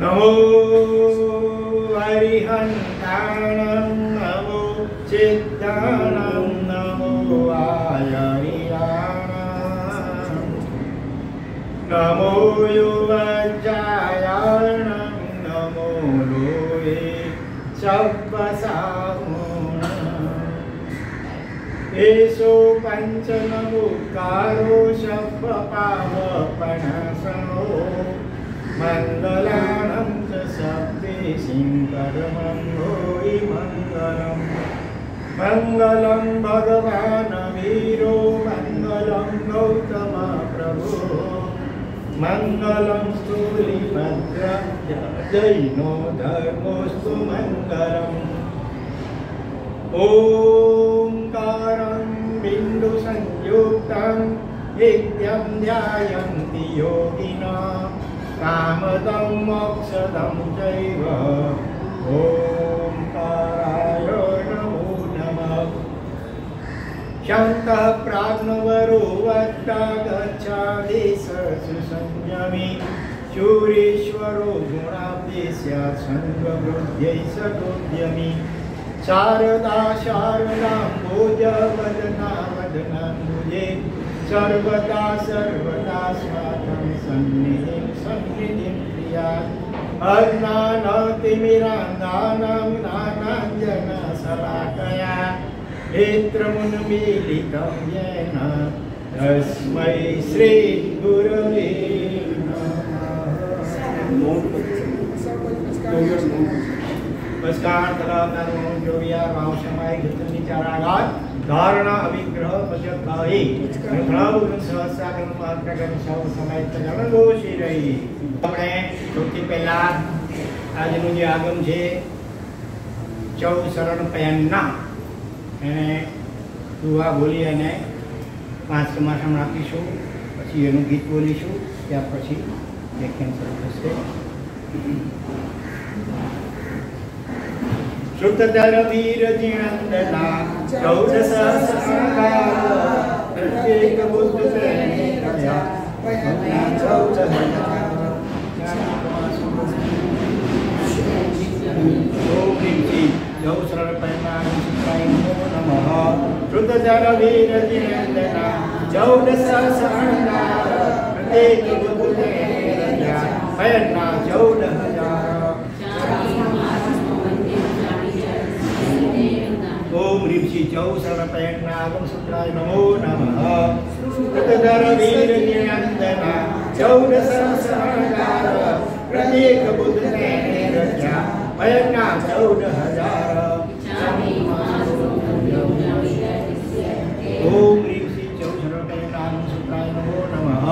नमो हरिहन्ताणं नमो चित्ताणं नमो आयरियाणं नमो युवज्जायाणं नमो लोये शब्बसाहुणम् एषो पञ्चनमुकारो शब्बपावपणसनो मंगलानं च सप्तेशिं परमं भूरि मङ्गलम् मंगलं भगवान् वीरो मंगलं गौतम प्रभु मंगलं स्थूलिभद्र जैनो धर्मोऽस्तु मंगलम् ओंकारं बिन्दुसंयुक्तं नित्यं ध्यायन्ति योगिनः कामदं मोक्षदं चैव ओंकाराय नमो नमः शन्तः प्राज्ञवरो वक्ता गच्छादि सुसंयमी शूरेश्वरो गुणाब्धे स्यात् संगवृद्ध्यै सतोद्यमी शारदा शारदाम्बोज वदना वदनाम्बुजे सर्वदा सर्वदा स्वातं सन्निधिं सन्निधिं प्रियात् अज्ञानतिमिरान्धानां ज्ञानाञ्जनशलाकया नेत्रमुन्मीलितं येन तस्मै श्रीगुरवे नमस्कार। जो समय चारागार धारणा अभिग्रह पचकाई समय दोषी रही अपने સૌથી પહેલા આજનું જે આગમ છે ચૌ શરણ પયનના એને દુઆ બોલી અને 5 સમાસણ આપીશું, પછી એનું ગીત બોલીશું, ત્યાર પછી વ્યાખ્યાન શરૂ થશે। श्रुतधर वीर जिनंदना चौदह सहस्राकार प्रत्येक बुद्ध प्रेमी रया चौदह नमः। श्रुतधर वीर जिनंदना चौदह सहस्राकार प्रत्येक बुद्ध प्रेमी रया पयना 14,000। ओम ह्रीं श्री चौ शरणपयन्नागम सूत्राय नमो नमः। श्रुतधर वीर निरंजना चौदह सहस्राकार प्रत्येक बुद्ध ने रचा पयन्ना 14,000। ओम ह्रीं श्री चौ शरणपयन्नागम सूत्राय नमो नमः।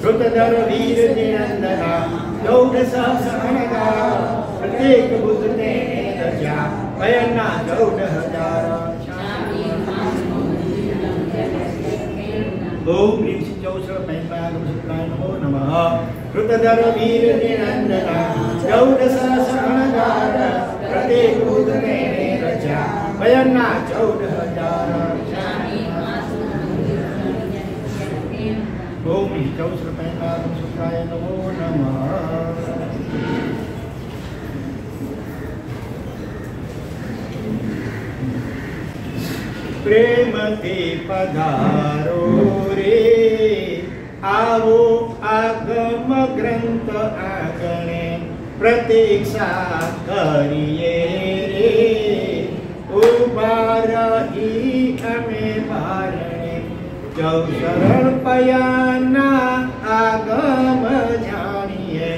श्रुतधर वीर निरंजना चौदह सहस्राकार प्रत्येक बुद्ध ने रचा पयन्ना 14,000। ओम ह्रीं श्री चौ शरणपयन्नागम सूत्राय नमो नमः। श्रुतधर वीर निरंजना चौदह सहस्राकार प्रत्येक बुद्ध ने रचा पयन्ना 14,000। ओम ह्रीं चौ शरणपयन्नागम सूत्राय नमो नमः। प्रेम ते पधारो रे आवो आगम ग्रंथ आगणे प्रतीक्षा करिए रे उबारही हमें बारणे चौ शरण पयन्ना आगम जानिए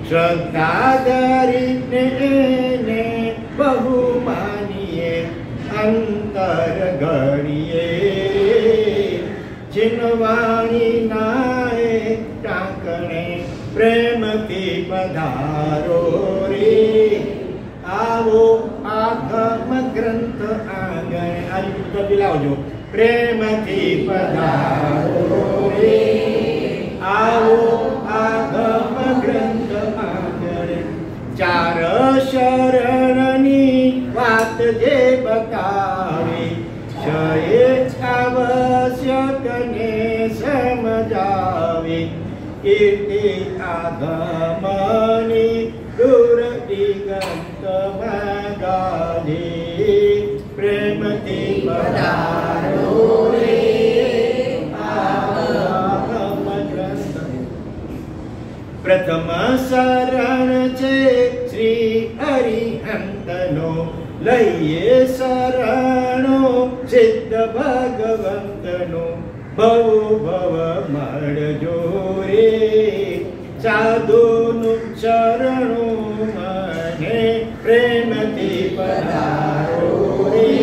श्रद्धा धरिने बहु मानिए अंतर घड़िए जिनवाणी नाए टाकणे प्रेम की पधारो रे आवो आगम ग्रंथ आगणे। आज कभी लाओ प्रेम की पधारो रे आओ आगम ग्रंथ आगणे। चार शरणनी वात जे बतावे કીર્તિ આગમની દૂર દિગંતમાં ગાજી પ્રેમથી પધારો રે આગમ ગ્રંથ. પ્રથમ શરણ છે શ્રી હરિહંતનો, લઈએ શરણો સિદ્ધ ભગવંતનો. ભવ ભવ મળજો રે સાધુનું શરણું મને પ્રેમથી પધારો રે.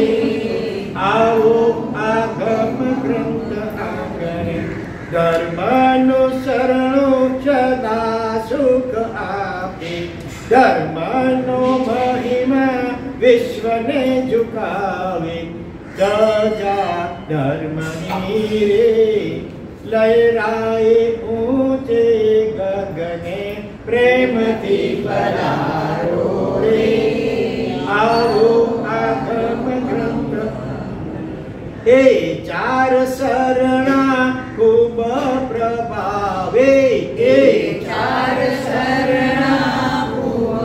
આવો આગમ ગ્રંથ આંગણે ધર્મનું શરણું સદા સુખ આપે. ધર્મનો મહિમા વિશ્વને ઝુકાવે. સજા ધર્મની રે લહેરાએ ઊંચે ગગને પ્રેમથી પધારો રે. આવો આગમ ગ્રંથ. એ ચાર શરણા ખૂબ પ્રભાવે. એ ચાર શરણા ખૂબ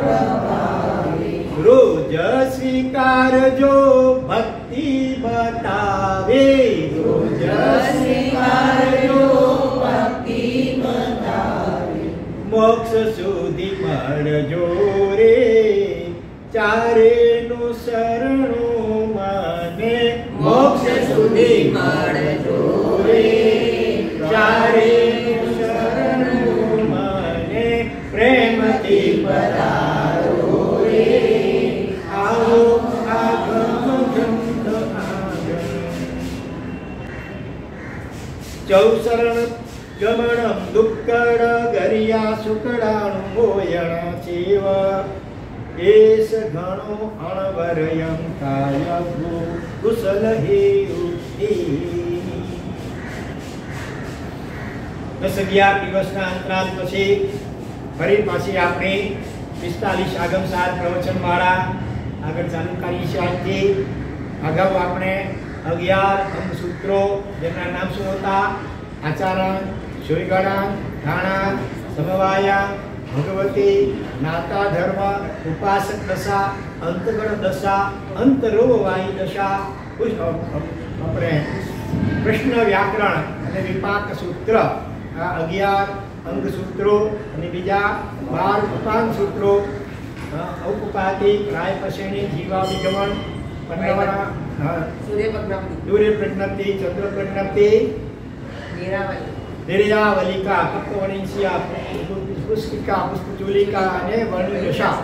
પ્રભાવે. રોજ સ્વીકારજો ભક્તિ બતાવે. રોજ સ્વીકારજો ભક્તિ બતાવે. મોક્ષ સુધી મળજો રે ચારેનું શરણું મને. મોક્ષ સુધી મળજો રે ચારેનું શરણું મને પ્રેમથી પધારો રે. આવો આગમ ગ્રંથ આંગણે. ચૌશરણ ગમણમ દુક્કડ ગરિયા સુકડાણું મોયણ ચીવ. એસ ઘણો અણવરયમ કાય કુશલ હેરુતિ. 10-11 દિવસના અંતરાલ પછી ફરી પાછી આપણે 45 આગમસાર પ્રવચન વાળા આગળ ચાલુ કરીએ છીએ. આજથી અગાઉ આપણે 11 અંગ સૂત્રો જેના નામ શું હતા? આચારણ, શોયગણા, ધાણા, સમવાયા, ભગવતી, નાતા ધર્મ, ઉપાસક દશા, અંતગણ દશા, અંતરોવાય દશા, આપણે પ્રશ્ન વ્યાકરણ અને વિપાક સૂત્ર, આ 11 અંગ સૂત્રો અને બીજા 12 ઉપાંગ સૂત્રો, ઔપપાતી, રાય પસેણી, જીવા વિગમન, પન્નવરા, સૂર્ય પ્રજ્ઞપ્તિ, ચંદ્ર પ્રજ્ઞપ્તિ, નિર્યાવલિકા, કપ્પવણીસિયા, પુષ્પિકા, પુષ્પચૂલિકા અને વર્ણદશા.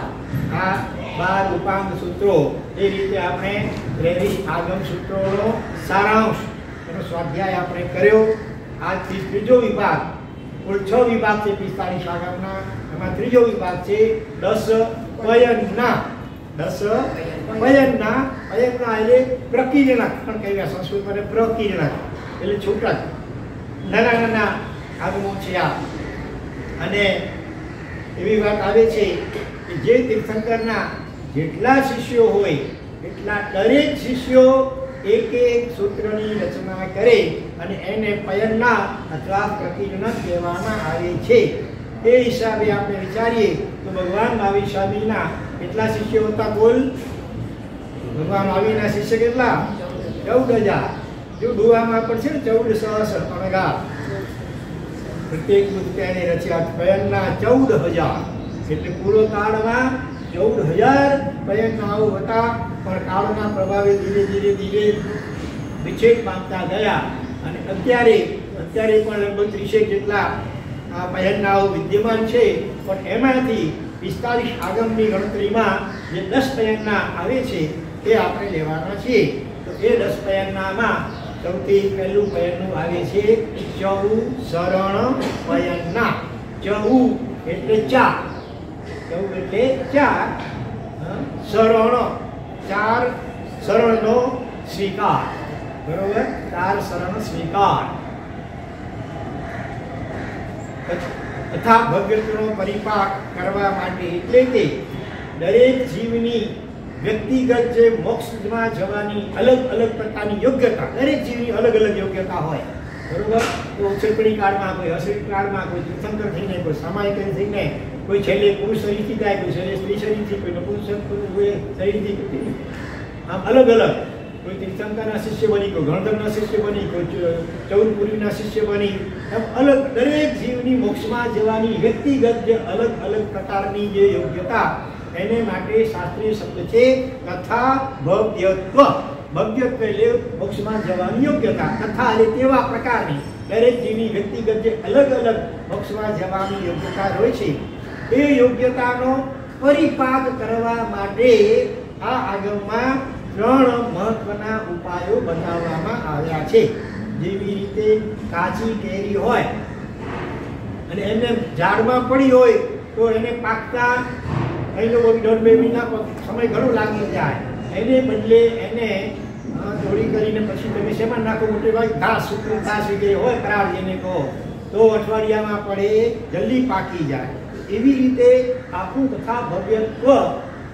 આ 12 ઉપાંગ સૂત્રો. એ રીતે આપણે 23 આગમ સૂત્રોનો સારાંશ એનો સ્વાધ્યાય આપણે કર્યો. આજથી ત્રીજો વિભાગ, કુલ 6 વિભાગ છે 45 આગમના. એમાં ત્રીજો વિભાગ છે 10 પયનના. 10 પયનના. પયનના એટલે પ્રકીર્ણક પણ કહેવાય. સંસ્કૃતમાં પ્રકીર્ણક એટલે છૂટક, નાના નાના આગમો છે આ. અને એવી વાત આવે છે કે જે તીર્થંકરના જેટલા શિષ્યો હોય એટલા દરેક શિષ્યો એક એક સૂત્રની રચના કરે અને એને પયનના અથવા પ્રકીર્ણક કહેવામાં આવે છે. એ હિસાબે આપણે વિચારીએ તો ભગવાન મહાવીર સ્વામીના કેટલા શિષ્યો હતા? કુલ ભગવાન મહાવીરના શિષ્ય કેટલા? 14,000. જો ડુવામાં પણ છે ને 14 અણગા પ્રત્યેક મૂર્તિને રચ્યા. પયનના 14,000 એટલે પૂરો કાળમાં 14,000 પયનનાઓ હતા. પણ કાળના પ્રભાવે ધીરે ધીરે ધીરે વિચ્છેદ પામતા ગયા અને અત્યારે પણ લગભગ 30 જેટલા આ પયનનાઓ વિદ્યમાન છે. પણ એમાંથી 45 આગમની ગણતરીમાં જે 10 પયનના આવે છે તે આપણે લેવાના છીએ. તો એ 10 પયનનામાં સૌથી પહેલું પયનનું આવે છે ચૌ શરણ પયનના. ચૌ એટલે 4, ચૌ એટલે 4, શરણ 4 શરણનો સ્વીકાર. બરોબર? 4 શરણ સ્વીકાર. તથા ભગવતનો પરિપાક કરવા માટે એટલે કે દરેક જીવની વ્યક્તિગત જે મોક્ષમાં જવાની અલગ અલગ પ્રકારની યોગ્યતા, દરેક જીવની અલગ અલગ યોગ્યતા હોય. બરોબર? તો ઉછેરપણી કાળમાં કોઈ અશ્રિત કાળમાં કોઈ તીર્થંકર થઈને કોઈ સામાયિક થઈને કોઈ છેલ્લે પુરુષ શરીરથી થાય, કોઈ છેલ્લે સ્ત્રી શરીરથી, કોઈ નપુંસક શરીરથી, આમ અલગ અલગ કોઈ તીર્થંકરના શિષ્ય બની, કોઈ ગણધરના શિષ્ય બની, કોઈ ચૌરપુરીના શિષ્ય બની, એમ અલગ દરેક જીવની મોક્ષમાં જવાની વ્યક્તિગત જે અલગ અલગ પ્રકારની જે યોગ્યતા એને માટે શાસ્ત્રીય શબ્દ છે તથા ભવ્યત્વ. ભવ્યત્વ એટલે મોક્ષમાં જવાની યોગ્યતા. તથા એટલે તેવા પ્રકારની દરેક જીવની વ્યક્તિગત જે અલગ અલગ મોક્ષમાં જવાની યોગ્યતા હોય છે એ યોગ્યતાનો પરિપાક કરવા માટે આ આગમમાં 3 મહત્વના ઉપાયો બતાવવામાં આવ્યા છે. જેવી રીતે કાચી કેરી હોય અને એને ઝાડમાં પડી હોય તો એને પાકતા અહીં લોકો 1.5-2 મહિના સમય ઘણો લાગી જાય. એને બદલે એને થોડી કરીને પછી તમે શેમાં નાખો? મોટે ભાઈ ઘાસ, સૂકું ઘાસ વગેરે હોય કરાર જેને કહો, તો અઠવાડિયામાં પડે જલ્દી પાકી જાય. એવી રીતે આપણું તથા ભવ્યત્વ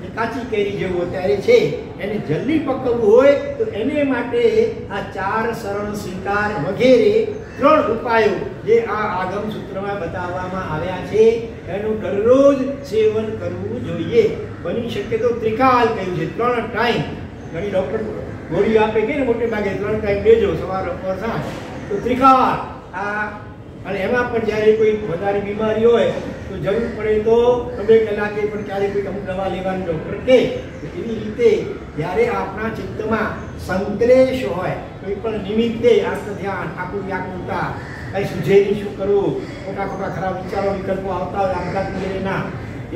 જે કાચી કેરી જેવું અત્યારે છે એને જલ્દી પકવવું હોય તો એને માટે આ 4 સરળ સ્વીકાર વગેરે 3 ઉપાયો જે આ આગમ સૂત્રમાં બતાવવામાં આવ્યા છે એનું દરરોજ સેવન કરવું જોઈએ. બની શકે તો ત્રિકાલ કહ્યું છે, 3 ટાઈમ. ઘણી ડૉક્ટર ગોળી આપે કે ને મોટે ભાગે 3 ટાઈમ લેજો, સવાર બપોર સાંજ. તો ત્રિકાળ આ, અને એમાં પણ જ્યારે કોઈ વધારે બીમારી હોય તો જરૂર પડે તો 2 કલાકે પણ ક્યારેક કોઈ અમુક દવા લેવાની ડૉક્ટર કહે. એવી રીતે જ્યારે આપણા ચિત્તમાં સંકલેશ હોય, કોઈ પણ નિમિત્તે આત્મ ધ્યાન, આકુલ વ્યાકુળતા, કંઈ સુઝેરી શું કરવું, ખોટા ખોટા ખરાબ વિચારો વિકલ્પો આવતા હોય આપઘાત વગેરેના,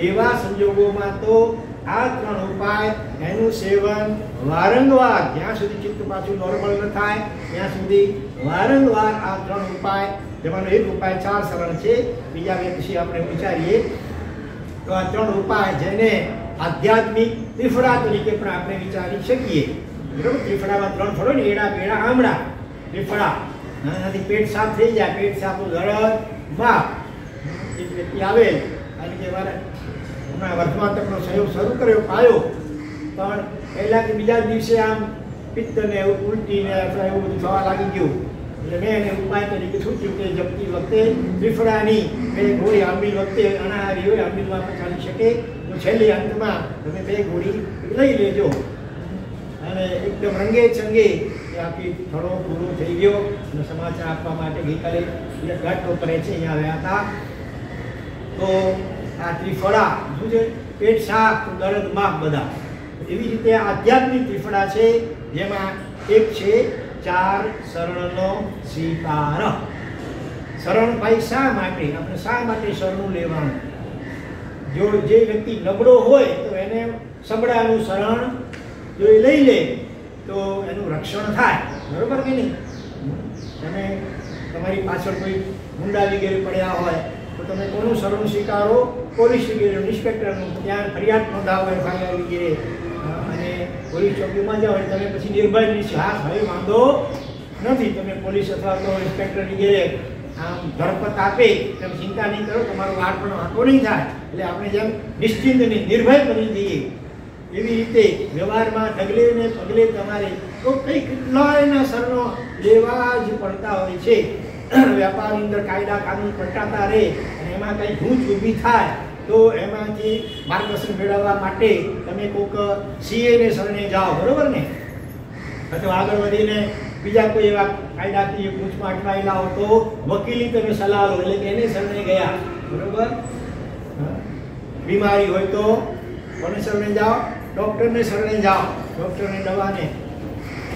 એવા સંજોગોમાં તો આ 3 ઉપાય એનું સેવન વારંવાર, જ્યાં સુધી ચિત્ત પાછું નોર્મલ ન થાય ત્યાં સુધી વારંવાર આ 3 ઉપાય, જેમાંનો એક ઉપાય 4 સરળ છે, બીજા બે પછી આપણે વિચારીએ. તો આ 3 ઉપાય જેને આધ્યાત્મિક ત્રિફળા તરીકે પણ આપણે વિચારી શકીએ. બરોબર? ત્રિફળામાં 3 ફળો ને, એડા પેડા આમળા. ત્રિફળા નાનાથી પેટ સાફ થઈ જાય, પેટ સાફ દરદ માપ. એક વ્યક્તિ આવે કારણ કે હમણાં વર્તમાન તકનો સહયોગ શરૂ કર્યો, પાયો, પણ પહેલા કે બીજા દિવસે આમ પિત્ત ને ઉલટી ને અથવા એવું બધું થવા લાગી ગયું. એટલે મેં એને ઉપાય તરીકે સૂચ્યું કે જપતી વખતે ત્રિફળાની 2 ગોળી આંબીલ વખતે અનાહારી હોય, આંબીલમાં પણ ચાલી શકે તો છેલ્લી અંતમાં તમે 2 ગોળી લઈ લેજો. અને એકદમ રંગે ચંગે એ આખી થોડો પૂરો થઈ ગયો. અને સમાચાર આપવા માટે ગઈકાલે ઘાટો કરે છે અહીંયા આવ્યા હતા. તો આ ત્રિફળા શું છે? પેટ સાફ, દર્દ માફ બધા. એવી રીતે આધ્યાત્મિક ત્રિફળા છે, જેમાં એક છે 4 શરણનો સ્વીકાર. શરણ ભાઈ શા માટે? આપણે શા માટે શરણું લેવાનું? જો જે વ્યક્તિ નબળો હોય તો એને સબળાનું શરણ જો એ લઈ લે તો એનું રક્ષણ થાય. બરોબર કે નહીં? તમે તમારી પાછળ કોઈ ગુંડા વગેરે પડ્યા હોય તો તમે કોનું શરણ સ્વીકારો? પોલીસ વગેરે, ઇન્સ્પેક્ટરનું. ત્યાં ફરિયાદ નોંધાવો FIR વગેરે, અને પોલીસ ચોકીમાં જાઓ એટલે તમે પછી નિર્ભય નીચે હા ભાઈ વાંધો નથી, તમે પોલીસ અથવા તો ઇન્સ્પેક્ટર વગેરે આમ ધરપત આપે તમે ચિંતા નહીં કરો, તમારો વાર પણ વાંધો નહીં થાય. એટલે આપણે જેમ નિશ્ચિંત અને નિર્ભય બની જઈએ એવી રીતે વ્યવહારમાં ડગલે ને પગલે તમારે તો કંઈ કેટલાયના શરણો લેવા જ પડતા હોય છે. વ્યાપારની અંદર કાયદા કાનૂન પટાતા રહે અને એમાં કંઈ ગૂંચ ઊભી થાય તો એમાંથી માર્ગદર્શન મેળવવા માટે તમે કોઈક CA ને શરણે જાઓ. બરોબર ને? અથવા આગળ વધીને બીજા કોઈ એવા કાયદાકીય ગૂંચમાં અટવાયેલા હો તો વકીલી તમે સલાહ લો, એટલે કે એને શરણે ગયા. બરોબર? બીમારી હોય તો કોને શરણે જાઓ? ડૉક્ટરને શરણે જાઓ. ડૉક્ટરને દવાને,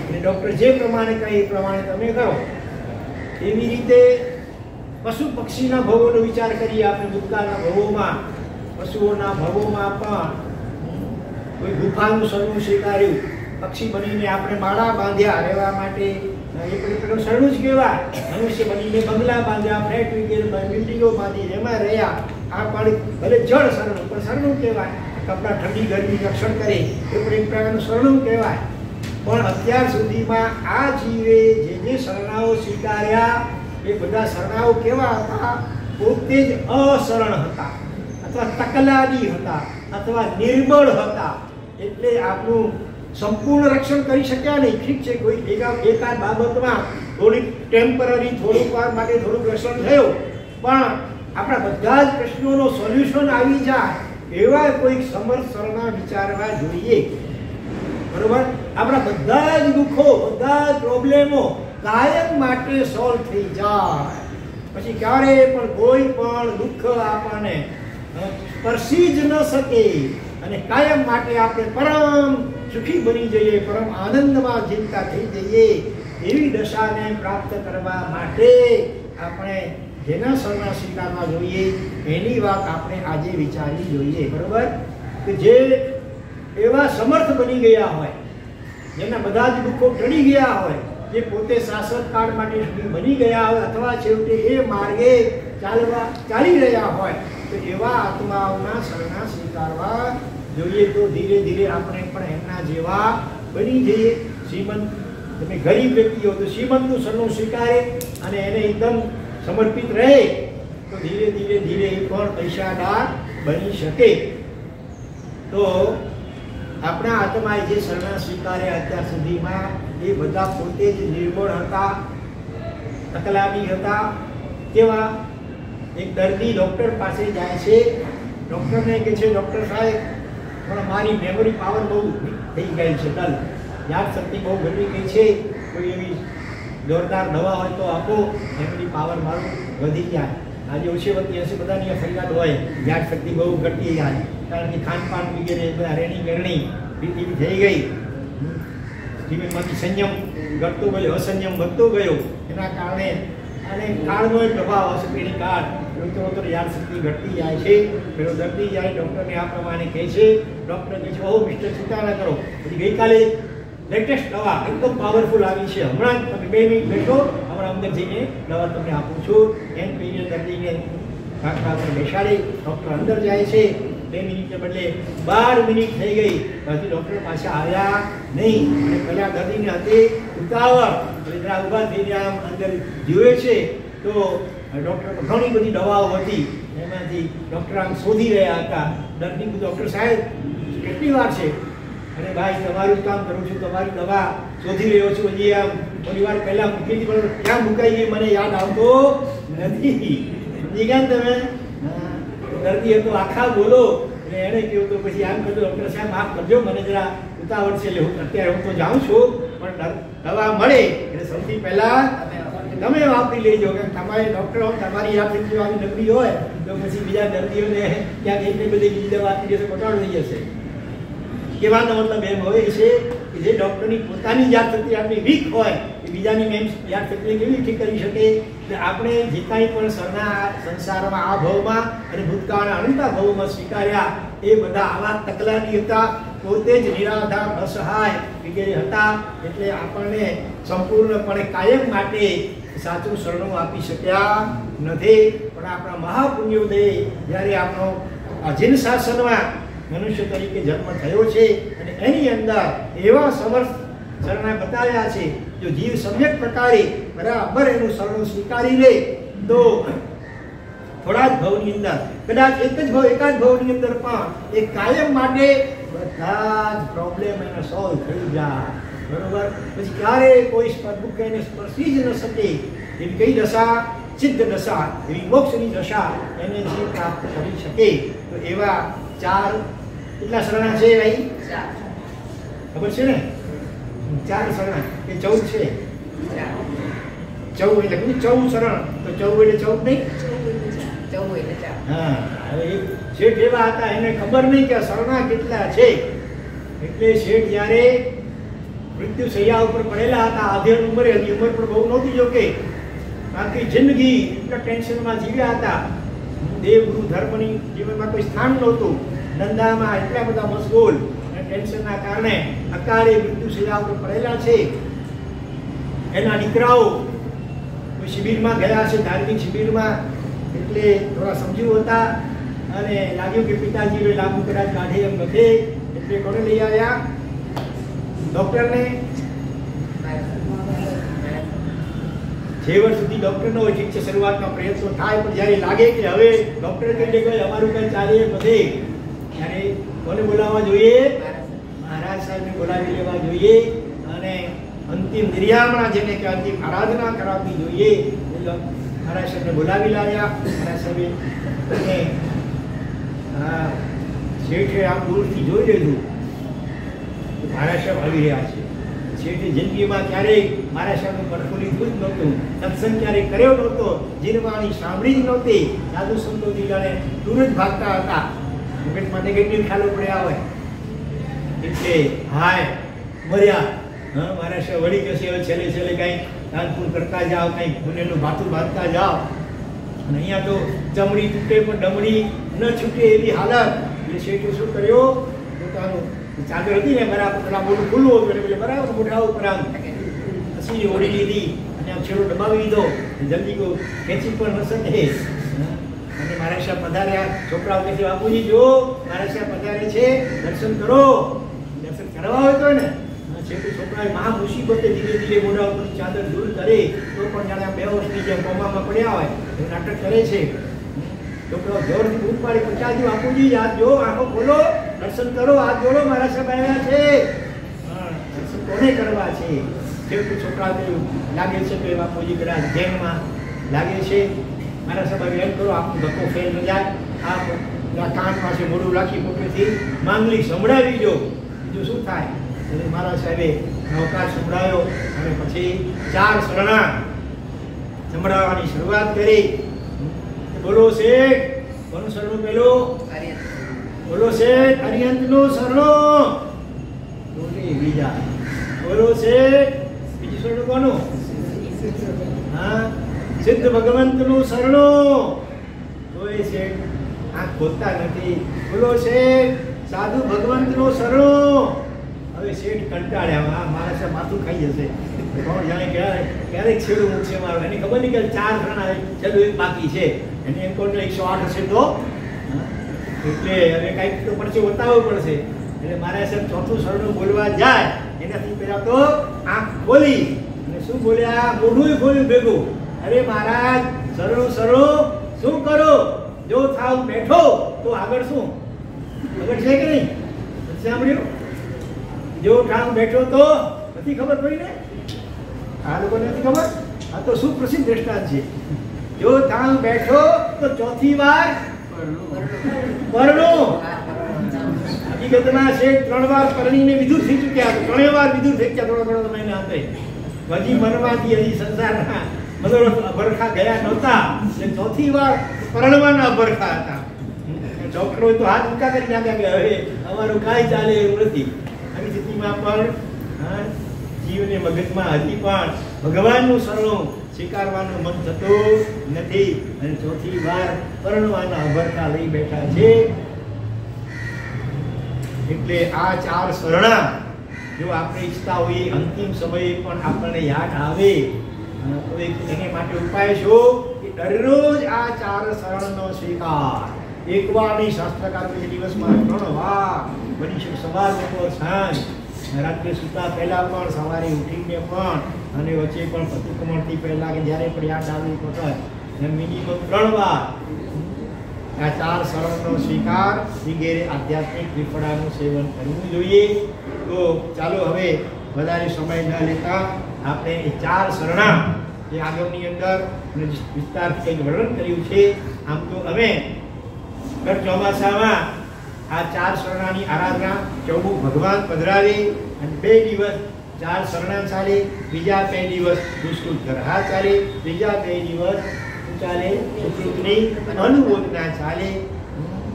અને ડૉક્ટર જે પ્રમાણે કહે એ પ્રમાણે તમે કરો. એવી રીતે પશુ પક્ષીના ભવોનો વિચાર કરીએ આપણે. ભૂતકાળના ભવોમાં, પશુઓના ભવોમાં પણ કોઈ ગુફાનું શરણું સ્વીકાર્યું. પક્ષી બનીને આપણે માળા બાંધ્યા રહેવા માટે, એ પણ શરણું જ કહેવાય. મનુષ્ય બનીને બંગલા બાંધ્યા, ફ્લેટ વગેરે બિલ્ડિંગો બાંધી એમાં રહ્યા. આ પણ ભલે જળ શરણું પણ શરણું કહેવાય. કપડાં ઠંડી ગરમી રક્ષણ કરે એ પણ એક પ્રકારનું શરણું કહેવાય. પણ અત્યાર સુધીમાં આ જીવે જે શરણાઓ સ્વીકાર્યા એ બધા શરણાઓ કેવા હતા? પોતે જ અશરણ હતા, અથવા તકલાદી હતા, અથવા નિર્બળ હતા. એટલે આપણું સંપૂર્ણ રક્ષણ કરી શક્યા નહીં. ઠીક છે, કોઈ એકાદ બાબતમાં થોડીક ટેમ્પરરી થોડુંક વાર માટે થોડુંક રસણ થયું, પણ આપણા બધા જ પ્રશ્નોનો સોલ્યુશન આવી જાય એવા કોઈક સમર્થ શરણા વિચારવા જોઈએ. બરોબર? આપણા બધા જ દુઃખો, બધા જ પ્રોબ્લેમો કાયમ માટે સોલ્વ થઈ જાય. પછી ક્યારે પણ કોઈ પણ દુઃખ આપણને સ્પર્શી જ ન શકે અને કાયમ માટે આપણે પરમ સુખી બની જઈએ, પરમ આનંદમાં જીવતા થઈ જઈએ એવી દશાને પ્રાપ્ત કરવા માટે આપણે જેના શરણા સ્વીકારવા જોઈએ એની વાત આપણે આજે વિચારવી જોઈએ. બરોબર? કે જે એવા સમર્થ બની ગયા હોય, જેના બધા જ દુઃખો ટળી ગયા હોય, જે પોતે શાસક કાળ માટે બની ગયા હોય અથવા છેવટે એ માર્ગે ચાલી રહ્યા હોય, તો એવા આત્માઓના શરણા સ્વીકારવા જોઈએ. તો ધીરે ધીરે આપણે પણ એમના જેવા બની જઈએ. શ્રીમંત, તમે ગરીબ વ્યક્તિ હો તો શ્રીમંતનું શરણું સ્વીકારે અને એને એકદમ સમર્પિત રહે તો ધીરે ધીરે ધીરે એ પણ પૈસાદાર બની શકે. તો આપણા આત્માએ જે શરણા સ્વીકાર્યા અત્યાર સુધીમાં એ બધા પોતે જ નિર્બળ હતા, તકલાદી હતા. કેવા? એક દર્દી ડૉક્ટર પાસે જાય છે, ડૉક્ટરને કહે છે, ડૉક્ટર સાહેબ પણ મારી મેમરી પાવર બહુ થઈ ગઈ છે, ડલ, યાદ શક્તિ બહુ ઘટી ગઈ છે, કોઈ એવી જોરદાર દવા હોય તો આપો, મેમરી પાવર મારું વધી જાય. આજે ઓછી વધી હશે, બધાની ફરિયાદ હોય, યાદ શક્તિ બહુ ઘટી જાય, કારણ કે ખાનપાન વગેરે બધા રેણી ગરણી એવી થઈ ગઈ, જીવનમાંથી સંયમ ઘટતો ગયો, અસંયમ વધતો ગયો, એના કારણે અને કાળનો એક પ્રભાવ હશે, પેઢી કાળ ઉત્તરોત્તર યાદ શક્તિ ઘટતી જાય છે. પેલો દર્દી જાય ડૉક્ટરને આ પ્રમાણે કહે છે, ડૉક્ટર કહે છે, ઓહો મિસ્ટર ચિંતા ના કરો, પછી ગઈકાલે લેટેસ્ટ દવા એકદમ પાવરફુલ આવી છે, હમણાં તમે 2 મિનિટ બેઠો, હમણાં અંદર જઈને દવા તમને આપું છું. એમ કહીને દર્દીને ખાખરા પર બેસાડી ડૉક્ટર અંદર જાય છે. 2 મિનિટને બદલે 12 મિનિટ થઈ ગઈ, પછી ડૉક્ટર પાસે આવ્યા નહીં. અને પહેલા દર્દીને હતી ઉતાવળ, જરા ઊભા થઈને આમ અંદર જુએ છે તો ડૉક્ટર ઘણી બધી દવાઓ હતી, એમાંથી ડૉક્ટર આમ શોધી રહ્યા હતા. દર્દી, ડૉક્ટર સાહેબ કેટલી વાર છે? અને ભાઈ તમારું કામ કરું છું, તમારી દવા શોધી રહ્યો છું, હજી આમ થોડી વાર પહેલા મૂકી હતી પણ ક્યાં મુકાઈ ગઈ મને યાદ આવતો નથી. સમજી ગયા તમે? દર્દી હતો આખા બોલો અને એણે કહ્યું તો પછી આમ કહ્યું, ડૉક્ટર સાહેબ માફ કરજો, મને જરા ઉતાવળ છે, એટલે અત્યારે હું તો જાઉં છું, પણ દવા મળે એટલે સૌથી પહેલા તમે વાપરી લેજો. કે તમારે ડૉક્ટર હો, તમારી યાદ શક્તિ આવી નબળી હોય તો પછી બીજા દર્દીઓને ક્યાંક એટલી બધી બીજી દવા આપી દેશે, ઘટાડો થઈ જશે. કહેવાનો મતલબ એમ હોય છે કે જે ડૉક્ટરની પોતાની યાદ શક્તિ આપણી વીક હોય એ બીજાની મેમ યાદ શક્તિને કેવી ઠીક કરી શકે? એટલે આપણે જે કાંઈ પણ સંસારમાં આ ભવમાં અને ભૂતકાળના અનંતા ભવોમાં સ્વીકાર્યા એ બધા આવા તકલાદી હતા, પોતે જ નિરાધાર અસહાય વગેરે હતા. એટલે આપણને સંપૂર્ણપણે કાયમ માટે સાચું શરણું આપી શક્યા નથી. પણ આપણા મહાપુણ્યોદયે જ્યારે આપણો અજીન શાસનમાં મનુષ્ય તરીકે જન્મ થયો છે અને એની અંદર એવા સમર્થ શરણા બતાવ્યા છે, જો જીવ સમ્યક પ્રકારે બરાબર એનું શરણું સ્વીકારી લે તો થોડા જ ભવની અંદર, કદાચ એકાદ ભવની અંદર પણ એ કાયમ માટે બધા જ પ્રોબ્લેમ એને સોલ્વ થઈ જાય. બરોબર? પછી ક્યારેય કોઈ દુઃખ એને સ્પર્શી જ ન શકે એવી કઈ દશા, સિદ્ધ દશા, એવી મોક્ષની દશા એને જે પ્રાપ્ત કરી શકે. તો એવા 4 કેટલા શરણા છે ભાઈ? 4 ખબર છે ને? 4 શરણા એ 14 છે. 14 એટલે 14 શરણ, તો 14 એટલે 14 નહીં? 14 એટલે 4. હા, હવે શેઠ જેવા હતા એને ખબર નહીં કે શરણા કેટલા છે. એટલે શેઠ જ્યારે મૃત્યુ શૈયા ઉપર પડેલા હતા, આધેડ ઉંમરે હતી, ઉંમર પણ બહુ નહોતી જોકે, આખી જિંદગી એટલા ટેન્શનમાં જીવ્યા હતા, દેવ ગુરુ ધર્મની જીવનમાં કોઈ સ્થાન નહોતું, ધંધામાં એટલા બધા મશગુલ અને ટેન્શનના કારણે અકાળે મૃત્યુ શૈયા ઉપર પડેલા છે. એના દીકરાઓ કોઈ શિબિરમાં ગયા છે, ધાર્મિક શિબિરમાં, એટલે થોડા સમજુ હતા અને લાગ્યું કે પિતાજીને લાગુ કદાચ કાઢે એમ નથી, એટલે કોને લઈ આવ્યા? ડૉક્ટરને. જે વર્ષ સુધી ડૉક્ટર ન હોય, ઠીક છે, શરૂઆતમાં પ્રયત્નો થાય, પણ જ્યારે લાગે કે હવે ડૉક્ટર કહી દે કે અમારું કંઈ ચાલે એમ નથી, ત્યારે કોને બોલાવવા જોઈએ? મહારાજ સાહેબને બોલાવી લેવા જોઈએ અને અંતિમ અંતિમ નિર્યામણા જેને કે અંતિમ આરાધના કરાવવી જોઈએ. મારા સાહેબને બોલાવી લાવ્યા. મારા સાહેબે શેઠે આમ દૂરથી જોઈ લીધું મારા સાહેબ આવી રહ્યા છે. શેઠે જિંદગીમાં ક્યારેય મારા સાહેબનું પડખું લીધું જ નહોતું, સત્સંગ ક્યારેય કર્યો નહોતો, જીનવાણી સાંભળી જ નહોતી. સાધુ સંતોથી જાણે દૂર જ ભાગતા હતા. મગજમાં નેગેટિવ ખ્યાલો પડ્યા હોય એટલે હાય મર્યા. હા, મારા સાહેબ વળી કહેશે હવે છેલ્લે છેલ્લે કંઈક દાનપુર કરતા જાઓ, કંઈક પુણ્યનું ભાતું બાંધતા જાઓ. અને અહીંયા તો ચમડી તૂટે પણ ડમડી ન છૂટે એવી હાલત. એટલે શેઠે શું કર્યો, પોતાનું ચાદર હતી ને બરાબર પેલા મોઢું ખુલ્લું હતું એટલે બરાબર મોઢા ઉપર આમ પછી ઓળી લીધી અને આમ છેડો દબાવી દીધો. જલ્દી કોઈ ખેંચી પણ ન શકે. અને મારા સાહેબ પધાર્યા. છોકરાઓ કહે છે બાપુજી જો મારા સાહેબ પધારે છે, દર્શન કરો. દર્શન કરવા હોય તો ને છોકરાએ મહા મુસીબતે ધીરે ધીરે મોઢા ઉપર ચાદર દૂર કરે તો પણ જાણે બેહોશની જેમ કોમામાં પડ્યા હોય એવું નાટક કરે છે. છોકરાઓ જોરથી બૂમ પાડી પચાજી બાપુજી હાથ જો, આંખો ખોલો, દર્શન કરો, હાથ જોડો, મારા સાહેબ આવ્યા છે. દર્શન કોને કરવા છે? જેવું છોકરા લાગે છે કે બાપુજી કદાચ ધ્યાનમાં લાગે છે. મારા સાહેબ એમ કરો આપણું ધક્કો ફેલ ન જાય. આ કાન પાસે મોઢું રાખી પોતેથી માંગલી સંભળાવી દો, બીજું શું થાય? એટલે મારા સાહેબે નવકાર સંભળાયો અને પછી 4 શરણા સંભળાવવાની શરૂઆત કરી. બોલો શેઠ કોનું શરણું? પેલું બોલો શેઠ અરિયંતનું શરણું. બીજા બોલો શેઠ બીજું શરણું કોનું? હા, સિદ્ધ ભગવંતનું શરણું. તો એ શેઠ આંખ ખોલતા નથી. બોલો શેઠ સાધુ ભગવંતનું શરણું. હવે શેઠ કંટાળ્યા. મારા સાહેબ માથું ખાઈ જશે. કોણ જાણે ક્યારેક છેડું મૂકશે મારું. એની ખબર નહીં કે 4 શરણા છેલ્લું એક બાકી છે. એની એમ કોણ 108 હશે તો એટલે હવે કંઈક તો પડશે બતાવવું પડશે. એટલે મારા સાહેબ ચોથું શરણું બોલવા જાય એનાથી પહેલા તો આંખ ખોલી અને શું બોલ્યા? મોઢું ખોલ્યું ભેગું. અરે મહારાજ શરણું શરણું શું કરો? જો થાવ બેઠો તો આગળ શું? આગળ છે કે નહીં? સાંભળ્યું? જો ઠામ બેઠો તો નથી ખબર પડી ને? આ લોકોને નથી ખબર. આ તો સુપ્રસિદ્ધ દ્રષ્ટાંત છે. જો ઠામ બેઠો તો ચોથી વાર પરણો. હકીકતમાં શેઠ 3 વાર પરણીને વિધુર થઈ ચૂક્યા. 3 વાર વિધુર થઈ ગયા. થોડા મહિના અંતે હજી મરવાથી હજી સંસારના અભરખા ગયા નહોતા. ચોથી વાર પરણવાના અભરખા હતા. છોકરો તો હાથ ઊંચા કરી નાખ્યા કે હવે અમારું કાંઈ ચાલે એવું નથી. આવી સ્થિતિમાં પણ જીવને મગજમાં હજી પણ ભગવાનનું શરણું સ્વીકારવાનું મન થતું નથી અને ચોથી વાર પરણવાના અભરખા લઈ બેઠા છે. એટલે આ 4 શરણા જો આપણે ઈચ્છતા હોઈએ અંતિમ સમયે પણ આપણને યાદ આવે તો એને માટે ઉપાય શું કે દરરોજ આ 4 શરણનો સ્વીકાર. એકવાર નહીં, શાસ્ત્રકાર દિવસમાં 3 વાર બની શકે. સવાર, બપોર, સાંજ, રાત્રે સૂતા પહેલા પણ, સવારે ઉઠીને પણ અને વચ્ચે પણ પતિકમણથી પહેલા કે જ્યારે પણ યાદ આવી વખત મિનિમમ 3 વાર આ 4 શરણનો સ્વીકાર વગેરે આધ્યાત્મિક વિફળાનું સેવન કરવું જોઈએ. તો ચાલો હવે વધારે સમય ન લેતા આપણે એ 4 શરણા જે આગળની અંદર વિસ્તારથી વર્ણન કર્યું છે. આમ તો અમે દર ચોમાસામાં આ 4 શરણાની આરાધના ચૌબું ભગવાન પધરાવે અને 2 દિવસ 4 શરણા ચાલે, બીજા 2 દિવસ દુષ્કૃત ગ્રહા ચાલે, બીજા 2 દિવસ ચાલે સુકૃતની અનુમોદના ચાલે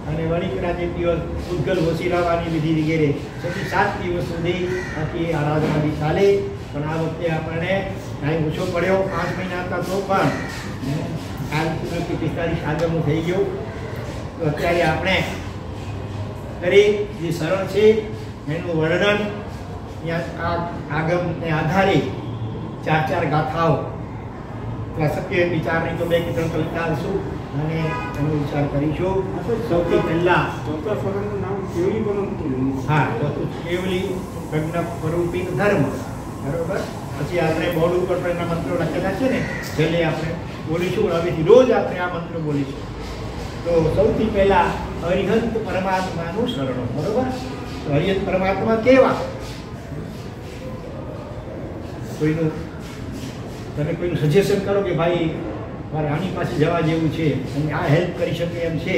અને વણિકના જે દિવસ ઉદ્ગલ વસીરાવાની વિધિ વગેરે 7 દિવસ સુધી આખી આરાધના બી ચાલે. પણ આ વખતે આપણને ટાઈમ ઓછો પડ્યો. 5 મહિના હતા તો પણ 45 આગળનું થઈ ગયું. તો અત્યારે આપણે દરેક જે શરણ છે એનું વર્ણન આગમને આધારે 4 ગાથાઓ સત્ય વિચારની તો 2 કે 3 કલાક ચાલશું અને એનો વિચાર કરીશું. સૌથી પહેલા ચોથા શરણનું નામ કેવલી પરમ. હા, ચોથું કેવલી પ્રજ્ઞ સ્વરૂપી ધર્મ. બરોબર. પછી આપણે બોર્ડ ઉપર પણ એના મંત્રો લખેલા છે ને, છેલ્લે આપણે બોલીશું. હવેથી રોજ આપણે આ મંત્ર બોલીશું. તો સૌથી પહેલા અરિહંત પરમાત્માનું શરણું. બરોબર. તો અરિહંત પરમાત્મા કેવા? કોઈનું તમે કોઈનું સજેશન કરો કે ભાઈ મારે આની પાસે જવા જેવું છે અને આ હેલ્પ કરી શકે એમ છે,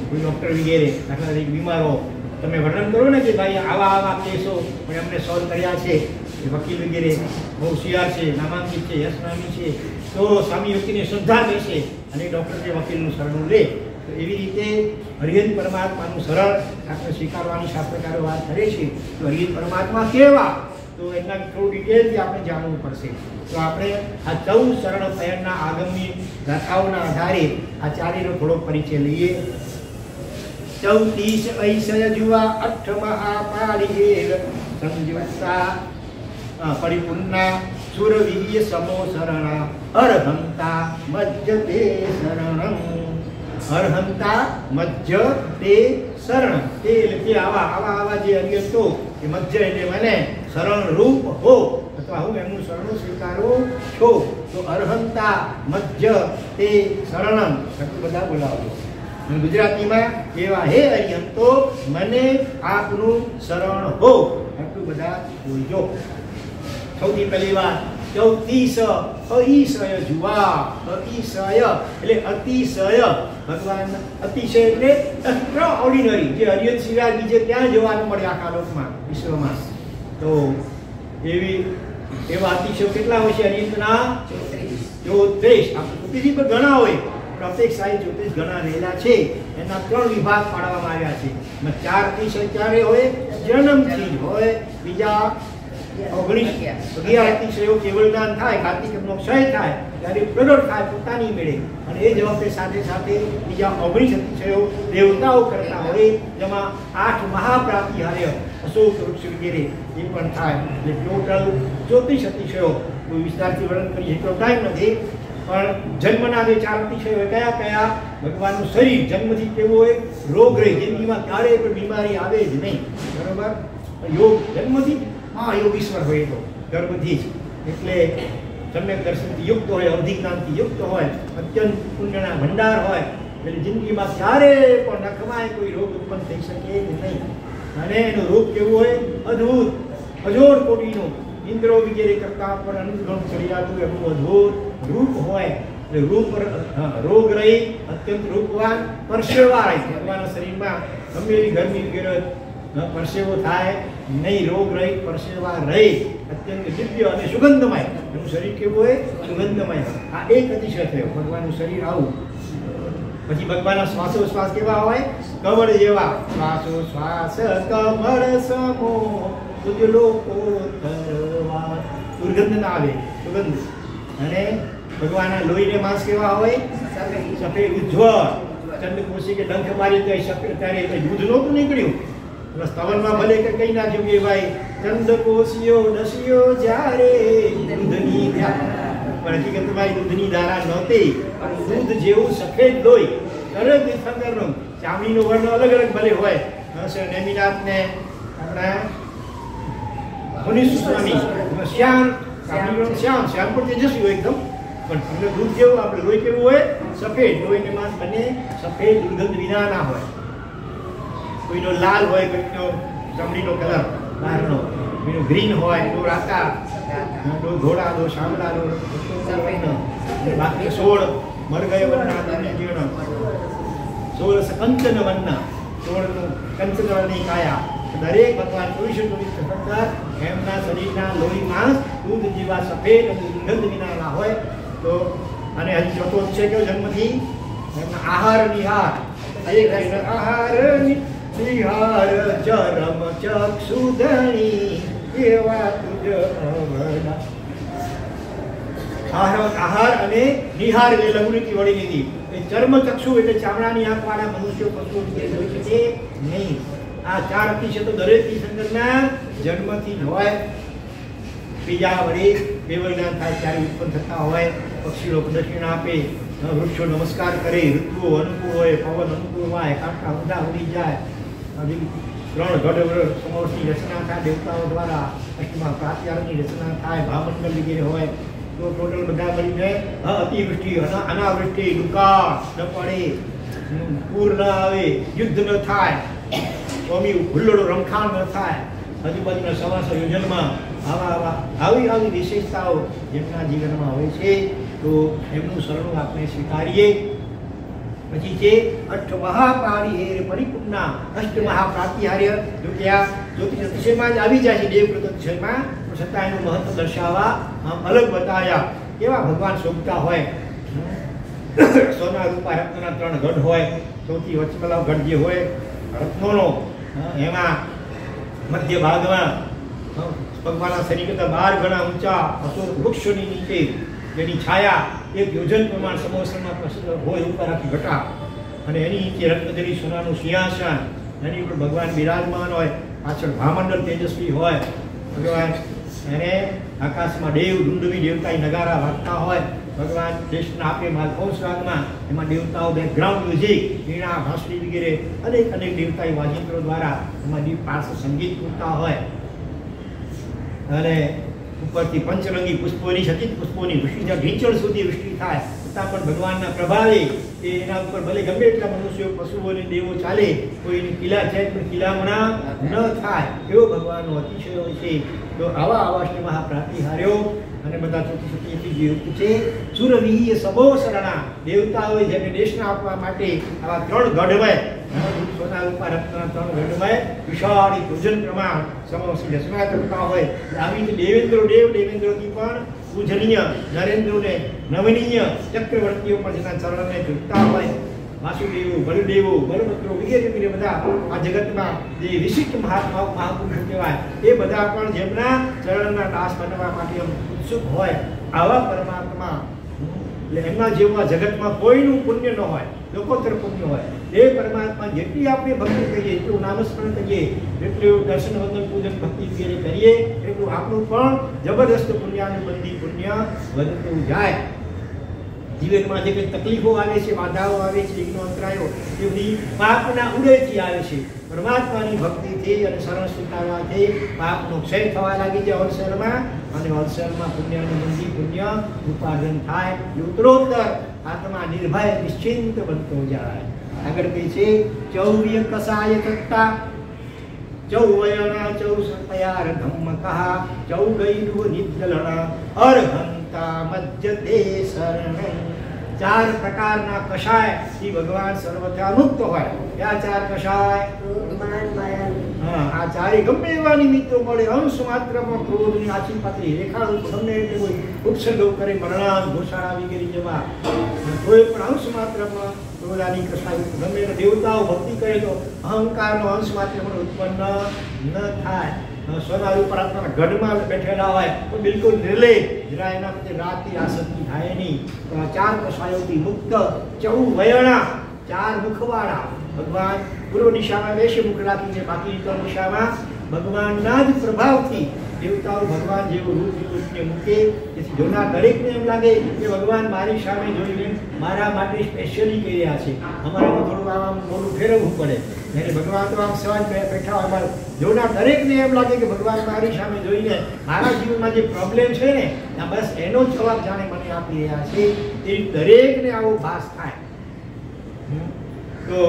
કોઈ ડૉક્ટર વગેરે દાખલા તરીકે બીમારો તમે વર્ણન કરો ને કે ભાઈ આવા આવા કેસો પણ એમને સોલ્વ કર્યા છે, વકીલ વગેરે બહુ હોશિયાર છે, નામાંકિત છે, યશનામી છે, તો સામી વ્યક્તિને શ્રદ્ધા બેસે અને ડૉક્ટર કે વકીલનું શરણું લે. તો એવી રીતે હરિહર પરમાત્માનું સરળ આપણે સ્વીકારવાની શાસ્ત્રકારો વાત કરે છે. તો હરિહર પરમાત્મા કેવા, તો એના થોડું ડિટેલથી આપણે જાણવું પડશે. તો આપણે આ 14 શરણ પયણના આગમની ગાથાઓના આધારે આ ચારેયનો થોડો પરિચય લઈએ. 34 ઐસય જુવા 8 મહાપાળીએલ સંયુક્તા પરિપૂર્ણા સુરવીર્ય સમો શરણા અર્હંતા મજ્જ તે શરણં. અર્હંતા મજ્જ તે શરણ, તે એટલે આવા જે હરિહંતો એ મજ્જ એટલે મને શરણ રૂપ હો અથવા હું એમનું શરણું સ્વીકારું છું. તો અર્હંતા મજ્જ તે શરણં એટલું બધા બોલાવો. ગુજરાતીમાં એવા હે હરિહંતો મને આપનું શરણ હો એટલું બધા બોલજો. સૌથી પહેલી વાત 34 અતિશય જુવા. અતિશય એટલે અતિશય, ભગવાન અતિશય એટલે એક્સ્ટ્રા ઓર્ડિનરી, જે હરિહર સિવાય બીજે ક્યાં જોવાનું મળે આખા લોકમાં વિશ્વમાં. તો એવા અતિશય કેટલા હોય છે હરિહરના? 34. આપણે બીજી પર ઘણા હોય પણ અપેક્ષાએ 34 ઘણા રહેલા છે. એના 3 વિભાગ પાડવામાં આવ્યા છે. 4 અતિશય ક્યારે હોય? જન્મથી જ હોય. બીજા 19 અતિશયો કેવળદાન થાય, કાર્તિકનો ક્ષય થાય ત્યારે પ્રગટ થાય પોતાની મેળે. અને એ જ વખતે સાથે સાથે બીજા 19 અતિશયો દેવતાઓ કરતા હોય, જેમાં 8 મહાપ્રાપ્તિ હારે અશોક વૃક્ષ વગેરે એ પણ થાય. એટલે ટોટલ 34 અતિશયો. કોઈ વિસ્તારથી વર્ણન કરી એટલો ટાઈમ નથી, પણ જન્મના જે 4 અતિશયો હોય કયા કયા? ભગવાનનું શરીર જન્મથી કેવું હોય? રોગ રહી, જિંદગીમાં ક્યારેય પણ બીમારી આવે જ નહીં. બરોબર? યોગ જન્મથી યોગીશ્વર હોય તો ગર્ભથી જ, એટલે સમ્યક દર્શનથી યુક્ત હોય, અવધિ જ્ઞાનથી યુક્ત હોય, અત્યંત પુણ્યના ભંડાર હોય, એટલે જિંદગીમાં ક્યારેય પણ નખમાય કોઈ રોગ ઉત્પન્ન થઈ શકે જ નહીં. અને એનું રૂપ કેવું હોય? અદ્ભુત, અજોડ કોટીનું, ઇન્દ્રો વગેરે કરતા પણ અનુગ્રહ ચડિયાતું એનું અદ્ભુત રૂપ હોય. એટલે રૂપ રોગ રહી, અત્યંત રૂપવાન, પરસેવા રહી. ભગવાનના શરીરમાં ગમે એવી ગરમી વગેરે પરસેવો થાય નહીં, રોગ રહી, પરસેવા રહી, અત્યંત દિવ્ય અને સુગંધમય. એનું શરીર કેવું હોય? સુગંધમય. આ એક અતિશય થયો ભગવાનનું શરીર આવું. પછી ભગવાનના શ્વાસોશ્વાસ કેવા હોય? કમળ જેવા. શ્વાસોશ્વાસ કમળ સમો ઉજલો કોતરવા. દુર્ગંધ ના આવે, સુગંધ. અને ભગવાનના લોહીને માંસ કેવા હોય? સફેદ ઉજ્જવળ. ચંદ્રકોશી કે ડંખ મારી તો સફેદ, ત્યારે યુદ્ધ નહોતું નીકળ્યું. સ્તવનમાં ભલે કે કઈ નાખ્યું કે ભાઈ ચંદ્રકોશીઓ નસીઓ જ્યારે દૂધની ધારા, પણ હકીકત તમારી દૂધની ધારા નહોતી. દૂધ જેવું સફેદ લોહી, સરસ સુંદરનું. ચામડીનો વર્ણ અલગ અલગ ભલે હોય, નેમિનાથ ને આપણા સ્વામી શ્યામ, ચામડીનો શ્યામ પણ તેજસ્વી હોય એકદમ. પણ તમને દૂધ જેવું આપણે લોહી કેવું હોય? સફેદ. લોહીને માંસ બંને સફેદ, દુર્ગંધ વિનાના હોય. કોઈનો લાલ હોય, કોઈનો ચામડીનો કલર બહારનો, કોઈનો ગ્રીન હોય, કોઈનો રાતા, કોઈ ઘોડા દો, શામળા દો, બાકી 16 મરગય વર્ણ, 16 કંચન વર્ણ, 16 કંચન વર્ણની કાયા. દરેક ભગવાન 24 એમના શરીરના લોહી માંસ દૂધ જેવા સફેદ અને દુર્ગંધ વિનાના હોય. તો અને હજી ચોથો છે કે જન્મથી એમના આહાર નિહાર, આહાર નિહાર ચરમ ચક્ષુધણી એવા તુજ અવડા. આહાર અને નિહાર એટલે લઘુરીતિ વળી લીધી. ચર્મ ચક્ષુ એટલે ચામડાની આંખ વાળા મનુષ્યો પશુઓ જોઈ શકે નહીં. આ 4 અતિશય તો દરેક તીર્થંકરના જન્મથી જ હોય. બીજા વળી કેવળદાન થાય ત્યારે ઉત્પન્ન થતા હોય. પક્ષીઓ પ્રદક્ષિણા આપે, વૃક્ષો નમસ્કાર કરે, ઋતુઓ અનુકૂળ હોય, પવન અનુકૂળ હોય, કાંટા ઊંધા ઉડી જાય, 3 ગઢ સમોસની રચના થાય દેવતાઓ દ્વારા, અષ્ટમા પ્રાત્યારની રચના થાય, ભાવમંડળ વગેરે હોય. તો ટોટલ બધા મળીને અતિવૃષ્ટિ, અનાવૃષ્ટિ, દુકાળ ન પડે, પૂર ન આવે, યુદ્ધ ન થાય, સ્વામી હુલ્લડો રમખાણ ન થાય, આજુબાજુના સમાસ યોજનમાં આવી વિશેષતાઓ જેમના જીવનમાં હોય છે તો એમનું શરણું આપણે સ્વીકારીએ. પછી છે અષ્ટમહાપારિહેર પરિપૂર્ણા અષ્ટમહાપ્રાતિહાર્ય. જો કે આ જ્યોતિષમાં જ આવી જાય છે દેવવ્રત અતિશયમાં, પણ છતાં એનું મહત્વ દર્શાવવા આમ અલગ બતાવ્યા. કેવા ભગવાન શોભતા હોય, સોના રૂપા રત્નના 3 ગઢ હોય, સૌથી વચમલાવ ગઢ જે હોય રત્નોનો, એમાં મધ્ય ભાગમાં ભગવાનના શરીર કરતા 12 ગણા ઊંચા અશોક વૃક્ષોની નીચે જેની છાયા 1 યોજન પ્રમાણ સમોસરમાં હોય ઉપર આખી ઘટા, અને એની નીચે રત્નજરી સોનાનું સિંહાસન, એની ઉપર ભગવાન બિરાજમાન હોય, પાછળ ભામંડળ તેજસ્વી હોય ભગવાન, એને આકાશમાં દેવ દુંડવી દેવતા નગારા વાગતા હોય, ભગવાન કૃષ્ણ આપે માલકોત્સવમાં એમાં દેવતાઓ બેકગ્રાઉન્ડ મ્યુઝિક વીણા ભાંસળી વગેરે અનેક દેવતાઈ વાજિંત્રો દ્વારા એમાં દીપ પાર્શ્વ સંગીત પૂરતા હોય, અને ઉપરથી પંચરંગી પુષ્પોની સચિત પુષ્પોની વૃષ્ટિ ઢીંચણ સુધી વૃષ્ટિ થાય, છતાં પણ ભગવાનના પ્રભાવે એના ઉપર ભલે ગમે એટલા મનુષ્યો પશુઓ અને દેવો ચાલે, કોઈની કિલ્લા છે પણ કિલ્લામણા ન થાય એવો ભગવાનનો અતિશય હોય છે. તો આવા અષ્ટમહાપ્રાતિહાર્યો અને બધા ચોથી યુક્ત છે. સુરવીય સબો શરણા, દેવતાઓએ જેને દેશના આપવા માટે આવા 3 ગઢ હોય, સોના રૂપા રત્નના 3 ગઢ હોય, વિશાળ પૂજન પ્રમાણ સમોસી દર્શના કરતા હોય, આવી દેવેન્દ્રોથી પણ પૂજનીય, નરેન્દ્રોને નવનીય ચક્રવર્તીઓ પણ જેના ચરણને ઝૂકતા હોય, વાસુદેવો, બલદેવો, બલભદ્રો વગેરે બધા આ જગતમાં જે વિશિષ્ટ મહાપુરુષો કહેવાય એ બધા પણ જેમના ચરણના દાસ બનવા માટે ઉત્સુક હોય, આવા પરમાત્મા એટલે એમના જેવું જગતમાં કોઈનું પુણ્ય ન હોય, લોકોત્તર પુણ્ય હોય. એ પરમાત્મા જેટલી આપણે ભક્તિ કરીએ, એટલું નામસ્મરણ કરીએ, એટલું દર્શન વંદન પૂજન ભક્તિ વગેરે કરીએ, એટલું આપણું પણ જબરદસ્ત પુણ્યાનુબંધી પુણ્ય વધતું જાય. જીવનમાં જે કંઈ તકલીફો આવે છે, બાધાઓ આવે છે, વિઘ્નો અંતરાયો, એ બધી પાપના ઉદયથી આવે છે. પરમાત્માની ભક્તિથી અને શરણ સ્વીકારવાથી પાપનો ક્ષય થવા લાગી જાય અવસરમાં, અને અવસરમાં પુણ્યાનુબંધી પુણ્ય ઉપાર્જન થાય, ઉત્તરોત્તર આત્મા નિર્ભય નિશ્ચિંત બનતો જાય. આગળ કહે છે ચૌર્ય કસાય તત્તા ચૌવયણા ચૌસતયાર ધમ્મકઃ ચૌગૈરુ નિદ્યલણા અર્હંતા મજ્જતે શરણં. 4 પ્રકારના કષાય થી ભગવાન સર્વથા મુક્ત હોય. આ 4 કષાય, આ ચારે ગમે એવા નિમિત્તો મળે, અંશ માત્રમાં ક્રોધની આછી પાતળી રેખાઓ ગમે એટલે કોઈ ઉપસર્ગો કરે, મરણાન ઘોષણા વગેરે જેવા કોઈ પણ અંશ માત્રમાં ક્રોધાની કષાય ગમે એને દેવતાઓ ભક્તિ કરે તો અહંકારનો અંશ માત્ર પણ ઉત્પન્ન ન થાય. સોના રૂપા રત્નના ગઢમાં બેઠેલા હોય તો બિલકુલ નિર્લેપ, જરા એના પ્રત્યે રાતની આસક્તિ થાય નહીં. તો આ 4 કષાયોથી મુક્ત, ચૌવયણા 4 મુખવાળા, ભગવાન પૂર્વ દિશામાં બેસે મુખ રાખીને, બાકી 3 દિશામાં ભગવાનના જ પ્રભાવથી દેવતાઓ ભગવાન જેવું રૂપ મૂકે, જેથી જોનાર દરેકને એમ લાગે કે ભગવાન મારી સામે જોઈને મારા માટે સ્પેશિયલી કહી રહ્યા છે. અમારે તો થોડું આમ મોડું ફેરવવું પડે, અને ભગવાન તો આમ સવાજ બેઠા હોય, અમારે જોનાર દરેકને એમ લાગે કે ભગવાન મારી સામે જોઈને મારા જીવનમાં જે પ્રોબ્લેમ છે ને બસ એનો જ જવાબ જાણે મને આપી રહ્યા છે, એ દરેકને આવો ભાસ થાય. તો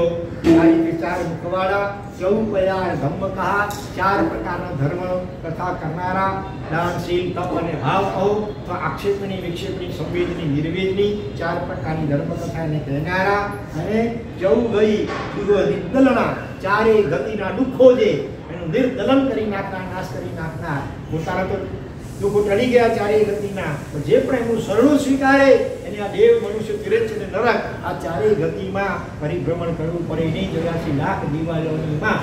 આ રીતે 4 મુખવાળા, ચૌપયાર ધમ્મકઃ 4 પ્રકારના ધર્મ કથા કરનારા, દાનશીલ, તપ અને ભાવ કહો તો આક્ષેપણી, વિક્ષેપણી, સંવેદની, નિર્વેદની 4 પ્રકારની ધર્મકથાને કહેનારા, અને ચૌગઈ નિર્દલના 4 ગતિના દુઃખો છે એનું નિર્દલન કરી નાખનાર, નાશ કરી નાખનાર. પોતાના તો દુઃખો ટળી ગયા 4 ગતિના, જે પણ એનું શરણું સ્વીકારે એને આ દેવ, મનુષ્ય, તિરછ અને નરક આ 4 ગતિમાં પરિભ્રમણ કરવું પડે નહીં. 84 લાખ દિવાલોનીમાં.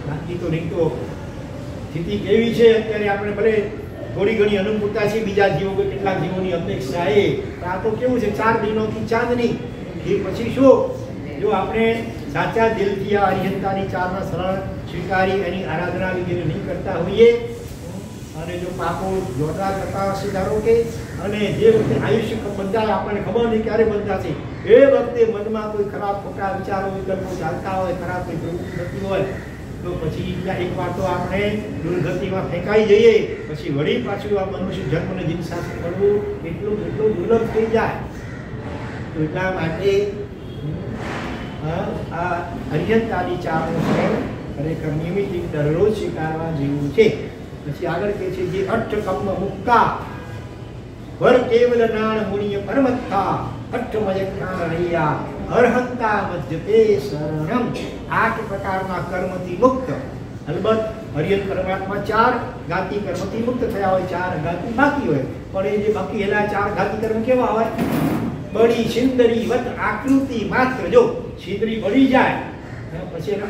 બાકી તો નહીં તો સ્થિતિ કેવી છે અત્યારે, આપણે ભલે થોડી ઘણી અનુકૂળતા છે, બીજા જીવો કેટલાક જીવોની અપેક્ષા એ, આ તો કેવું છે 4 દિનોથી ચાંદની. એ પછી શું, જો આપણે સાચા દિલથી આ અરિહંતાની 4ના શરણ સ્વીકારી એની આરાધના વગેરે નહીં કરતા હોઈએ, અને જો પાપો જોરદાર કરતા હશે ધારો કે, અને જે વખતે આયુષ્ય બંધાય આપણને ખબર નહીં ક્યારે બંધાશે, એ વખતે મનમાં કોઈ ખરાબ ખોટા વિચારો વિકલ્પો ચાલતા હોય, ખરાબ કોઈ પ્રવૃત્તિ થતી હોય, તો પછી એક વાર તો આપણે દુર્ગતિમાં ફેંકાઈ જઈએ, પછી વળી પાછું આ મનુષ્ય જન્મને જીવ સાથે કરવું એટલું દુર્લભ થઈ જાય. તો એટલા માટે આ અરિહંતાની 4નું શરણ ખરેખર નિયમિત દરરોજ સ્વીકારવા જેવું છે. પછી આગળ કહે છે જે અષ્ટકમ્મ મુક્તા વર કેવલ નાણ મુનિય પરમત્થા અષ્ટમય જ્ઞાન રૈયા અરહંતા મધ્યતે શરણમ. 8 પ્રકારના કર્મથી મુક્ત. અલબત્ત હરિયત પરમાત્મા 4 ઘાતી કર્મથી મુક્ત થયા હોય, 4 ઘાતી બાકી હોય, પણ એ જે બાકી એલા 4 ઘાતી કર્મ કેવા હોય? બળી છિંદરી વત આકૃતિ માત્ર. જો છિંદરી બળી જાય પછી એનો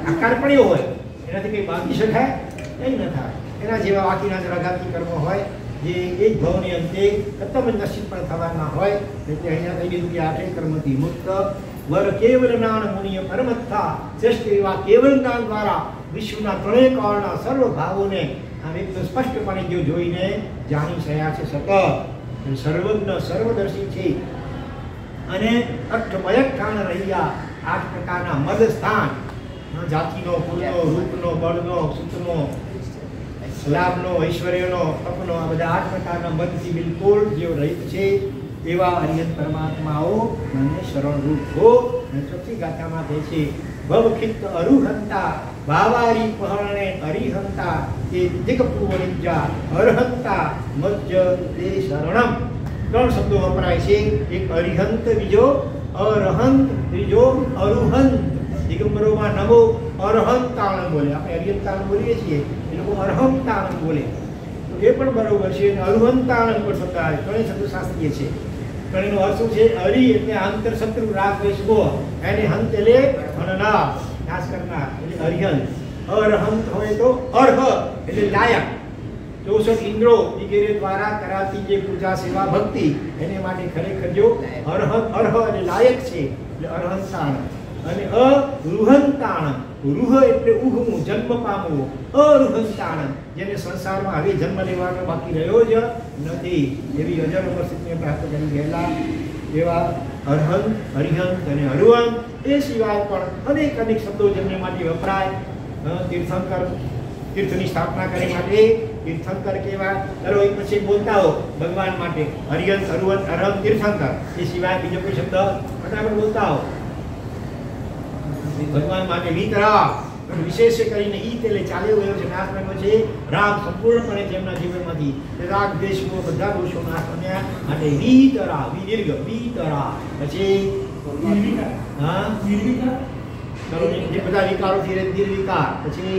આકાર પડ્યો હોય, એનાથી કઈ બાકી શકાય નહીં, ન થાય. એના જેવા બાકીના જરા ઘાતી કર્મ હોય જે એક ભાવની અંતે ખતમ નસીબ પણ થવાના હોય. એટલે અહીંયા કહી દીધું કે 8 કર્મથી મુક્ત. વર કેવલ નાણ મુનિય પરમત્થા. શ્રેષ્ઠ એવા કેવલ જ્ઞાન દ્વારા વિશ્વના 3 કાળના સર્વ ભાવોને આમ એકદમ સ્પષ્ટપણે જો જોઈને જાણી રહ્યા છે. સતત સર્વજ્ઞ સર્વદર્શી છે. અને અષ્ટમય ઠાણ રહ્યા. 8 પ્રકારના મદ સ્થાન, જાતિનો, કુળનો, રૂપનો, બળનો, સુખનો, લાભનો, ઐશ્વર્યનો, તપનો, આ બધા 8 પ્રકારના મદથી બિલકુલ જેઓ રહિત છે એવા હરિયત પરમાત્માઓ મને શરણરૂપ હો. અને ચોથી ગાથામાં કહે છે ભવખિત અરુહંતા ભાવારી પહરણે અરિહંતા તે દિગપૂવનિજા અરહંતા મજ્જ તે શરણમ. 3 શબ્દો વપરાય છે. એક અરિહંત, બીજો અરહંત, ત્રીજો અરુહંત. દિગંબરોમાં નમો અરહંતાણમ બોલે, આપણે અરિહંતાણમ બોલીએ છીએ, એ લોકો અરહંતાણમ બોલે, તો એ પણ બરોબર છે. અને અરુહંતાણમ પણ શબ્દ આવે. 3 શબ્દો શાસ્ત્રીય છે. પણ એનો અર્થ શું છે? અરિ એટલે આંતર શત્રુ રાગ દ્વેષ મોહ, એને હંત એટલે હનના નાશ કરનાર એટલે અરિહંત. અરહંત હોય તો અર્હ એટલે લાયક. 64 ઇન્દ્રો વગેરે દ્વારા કરાતી જે પૂજા સેવા ભક્તિ એને માટે ખરેખર જો અર્હ એટલે લાયક છે એટલે અરહંતાણ. અને અરુહંતાણ, રૂહ એટલે ઉગવું, જન્મ પામવું. અરુહંતાણ જેને સંસારમાં હવે જન્મ લેવાનો બાકી રહ્યો જ નથી એવી અજર ઉપસ્થિતિને પ્રાપ્ત કરી ગયેલા એવા અરહંત, હરિહંત અને અરુહંત. એ સિવાય પણ અનેક શબ્દો જેમને માટે વપરાય. તીર્થંકર, તીર્થની સ્થાપના કરવા માટે તીર્થંકર કહેવાય. ચલો એક પછી બોલતા હો ભગવાન માટે હરિહંત, અરુહંત, અરહંત, તીર્થંકર. એ સિવાય બીજો કોઈ શબ્દ ફટાફટ બોલતા હો. ભગવાન માટે વિતરા, વિશેષ કરીને ઈ એટલે ચાલ્યો ગયો છે, નાશ પામ્યો છે. રાગ સંપૂર્ણપણે તેમના જીવનમાંથી રાગ દ્વેષ બધા દોષો નાશ પામ્યા માટે વિતરા, વિદીર્ઘ વિતરા. પછી હા જે બધા વિકારોથી નિર્વિકાર. પછી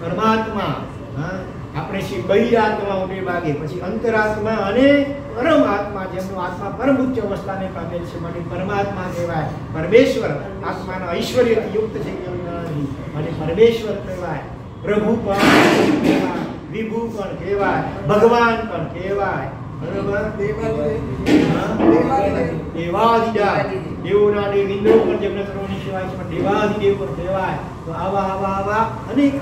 પરમાત્મા. હા આપણે શ્રી બહિરાત્મા મોટે ભાગે. પછી અંતરાત્મા અને પરમાત્મા, જેમનો આત્મા પરમ ઉચ્ચ અવસ્થાને પામેલ છે માટે પરમાત્મા કહેવાય. પરમેશ્વર આત્માના ઐશ્વર્યથી યુક્ત છે અને પરમેશ્વર કહેવાય. પ્રભુ પણ કહેવાય, વિભુ પણ કહેવાય, ભગવાન પણ કહેવાય. બરોબર? દેવાધિદેવ, દેવોના દેવ ઇન્દ્રો પણ જેમને સર્વની સેવા છે પણ દેવાધિદેવ પણ કહેવાય. તો આવા અનેક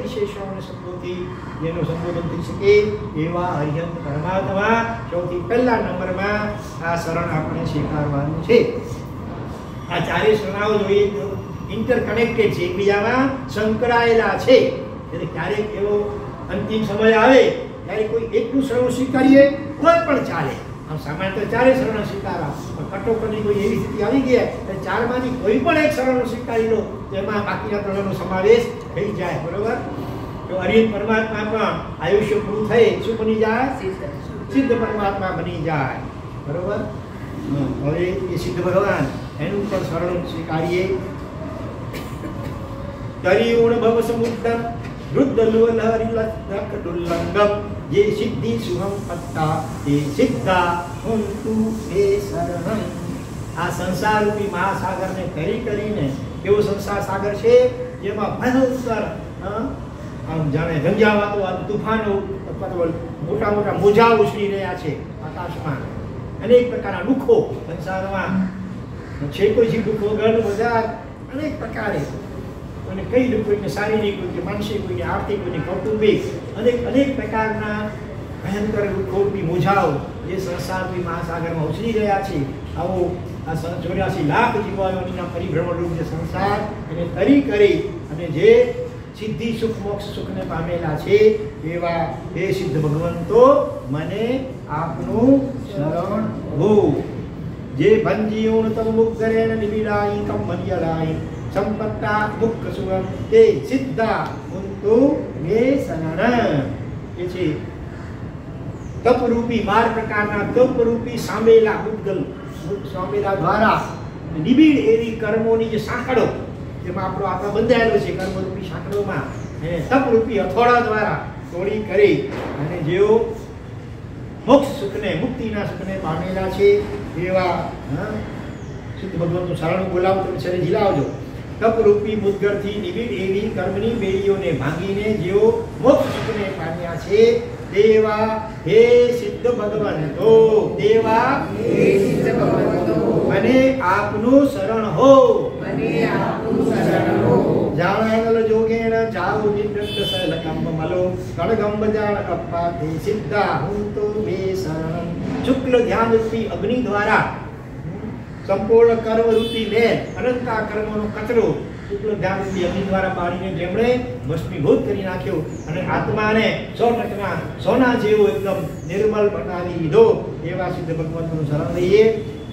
વિશેષો અને શબ્દોથી જેનું સંબોધન થઈ શકે એવા હરિહંત પરમાત્મા સૌથી પહેલા નંબરમાં આ શરણ આપણે સ્વીકારવાનું છે. આ 4 શરણાઓ જોઈએ ઇન્ટરકનેક્ટેડ છે, એકબીજામાં સંકળાયેલા છે. એટલે ક્યારેક એવો અંતિમ સમય આવે ત્યારે કોઈ એકનું શરણ સ્વીકારીએ કોઈ પણ ચાલે. આમ સામાન્ય 4 શરણ સ્વીકારા, પણ કટોકટી કોઈ એવી સ્થિતિ આવી ગઈ તો 4માંથી કોઈ પણ એક શરણ સ્વીકારી લો તેમાં બાકીના 3નો સમાવેશ થઈ જાય. બરોબર? તો હરિહંત પરમાત્મા પણ આયુષ્ય પૂરું થઈ શું બની જાય? સિદ્ધ પરમાત્મા બની જાય. બરોબર? હવે એ સિદ્ધ ભગવાન એનું પણ શરણ સ્વીકારીએ. તરિયુણ ભવ સમુદ્ર રુદ્રલુલહરિલખડુલ્લંગમ જે સિદ્ધિ સુહમ પત્તા તે સિદ્ધા હુંતુ હે શરણમ. આ સંસાર રૂપી મહાસાગરને તરી કરીને કેવો સંસાર સાગર છે જેમાં ભયંકર આમ જાણે ગંજાવાતો તુફાનો અથવા મોટા મોટા મોજા ઉછળી રહ્યા છે આકાશમાં. અનેક પ્રકારના દુઃખો સંસારમાં છે. કોઈ દુઃખો વગર બધા અનેક પ્રકારે, અને કઈ દુઃખ, કોઈને શારીરિક, કોઈને માનસિક, કોઈને આર્થિક, કોઈને કૌટુંબિક, અનેક પ્રકારના ભયંકર દુઃખોની મોજાઓ જે સંસારની મહાસાગરમાં ઉછળી રહ્યા છે. આવો આ 84 લાખ જીવાઓના પરિભ્રમણરૂપ જે સંસાર એને તરી કરી અને જે સિદ્ધિ સુખ મોક્ષ સુખને પામેલા છે એવા હે સિદ્ધ ભગવંતો મને આપનું શરણ હો. જે ભંજીયુણ તમ મુક્તરેણ નિબિડાઈ કમ મન્યલાઈ સંપત્તા દુઃખ સુખ તે સિદ્ધા હુંતુ મે શરણમ. એ છે તપરૂપી 12 પ્રકારના તપરૂપી સામેલા ઉદ્ગલ સામેલા દ્વારા નિબીડ એવી કર્મોની જે સાંકળો જેમાં આપણો આત્મા બંધાયેલો છે કર્મરૂપી સાંકળોમાં એને તપરૂપી હથોડા દ્વારા તોડી કરી અને જેઓ મોક્ષ સુખને મુક્તિના સુખને પામેલા છે એવા શુદ્ધ ભગવાનનું શરણ બોલાવો તમે શરીર ઝીલાવજો. તપરૂપી મુદ્ગરથી નિબીડ એવી કર્મની બેડીઓને ભાંગીને જેઓ મોક્ષ સુખને પામ્યા છે દેવા હે સિદ્ધ ભગવંતો દેવા હે સિદ્ધ ભગવંતો મને આપનું શરણ હો જાણલ જોગેણ જાઉ નિદ્રત સલકંબ મલો કળગંબ જાણ અપાતે સિદ્ધા હુંતો મે શરણમ. શુક્લ ધ્યાન રૂપી અગ્નિ દ્વારા સંપૂર્ણ કર્મ રૂપી મેલ અનંતા કર્મનો કચરો શુક્લ ધ્યાન રૂપી અગ્નિ દ્વારા બાળીને જેમણે ભસ્મીભૂત કરી નાખ્યો અને આત્માને 100% સોના જેવો એકદમ નિર્મલ બનાવી દીધો એવા સિદ્ધ ભગવંતનું શરણ લઈએ.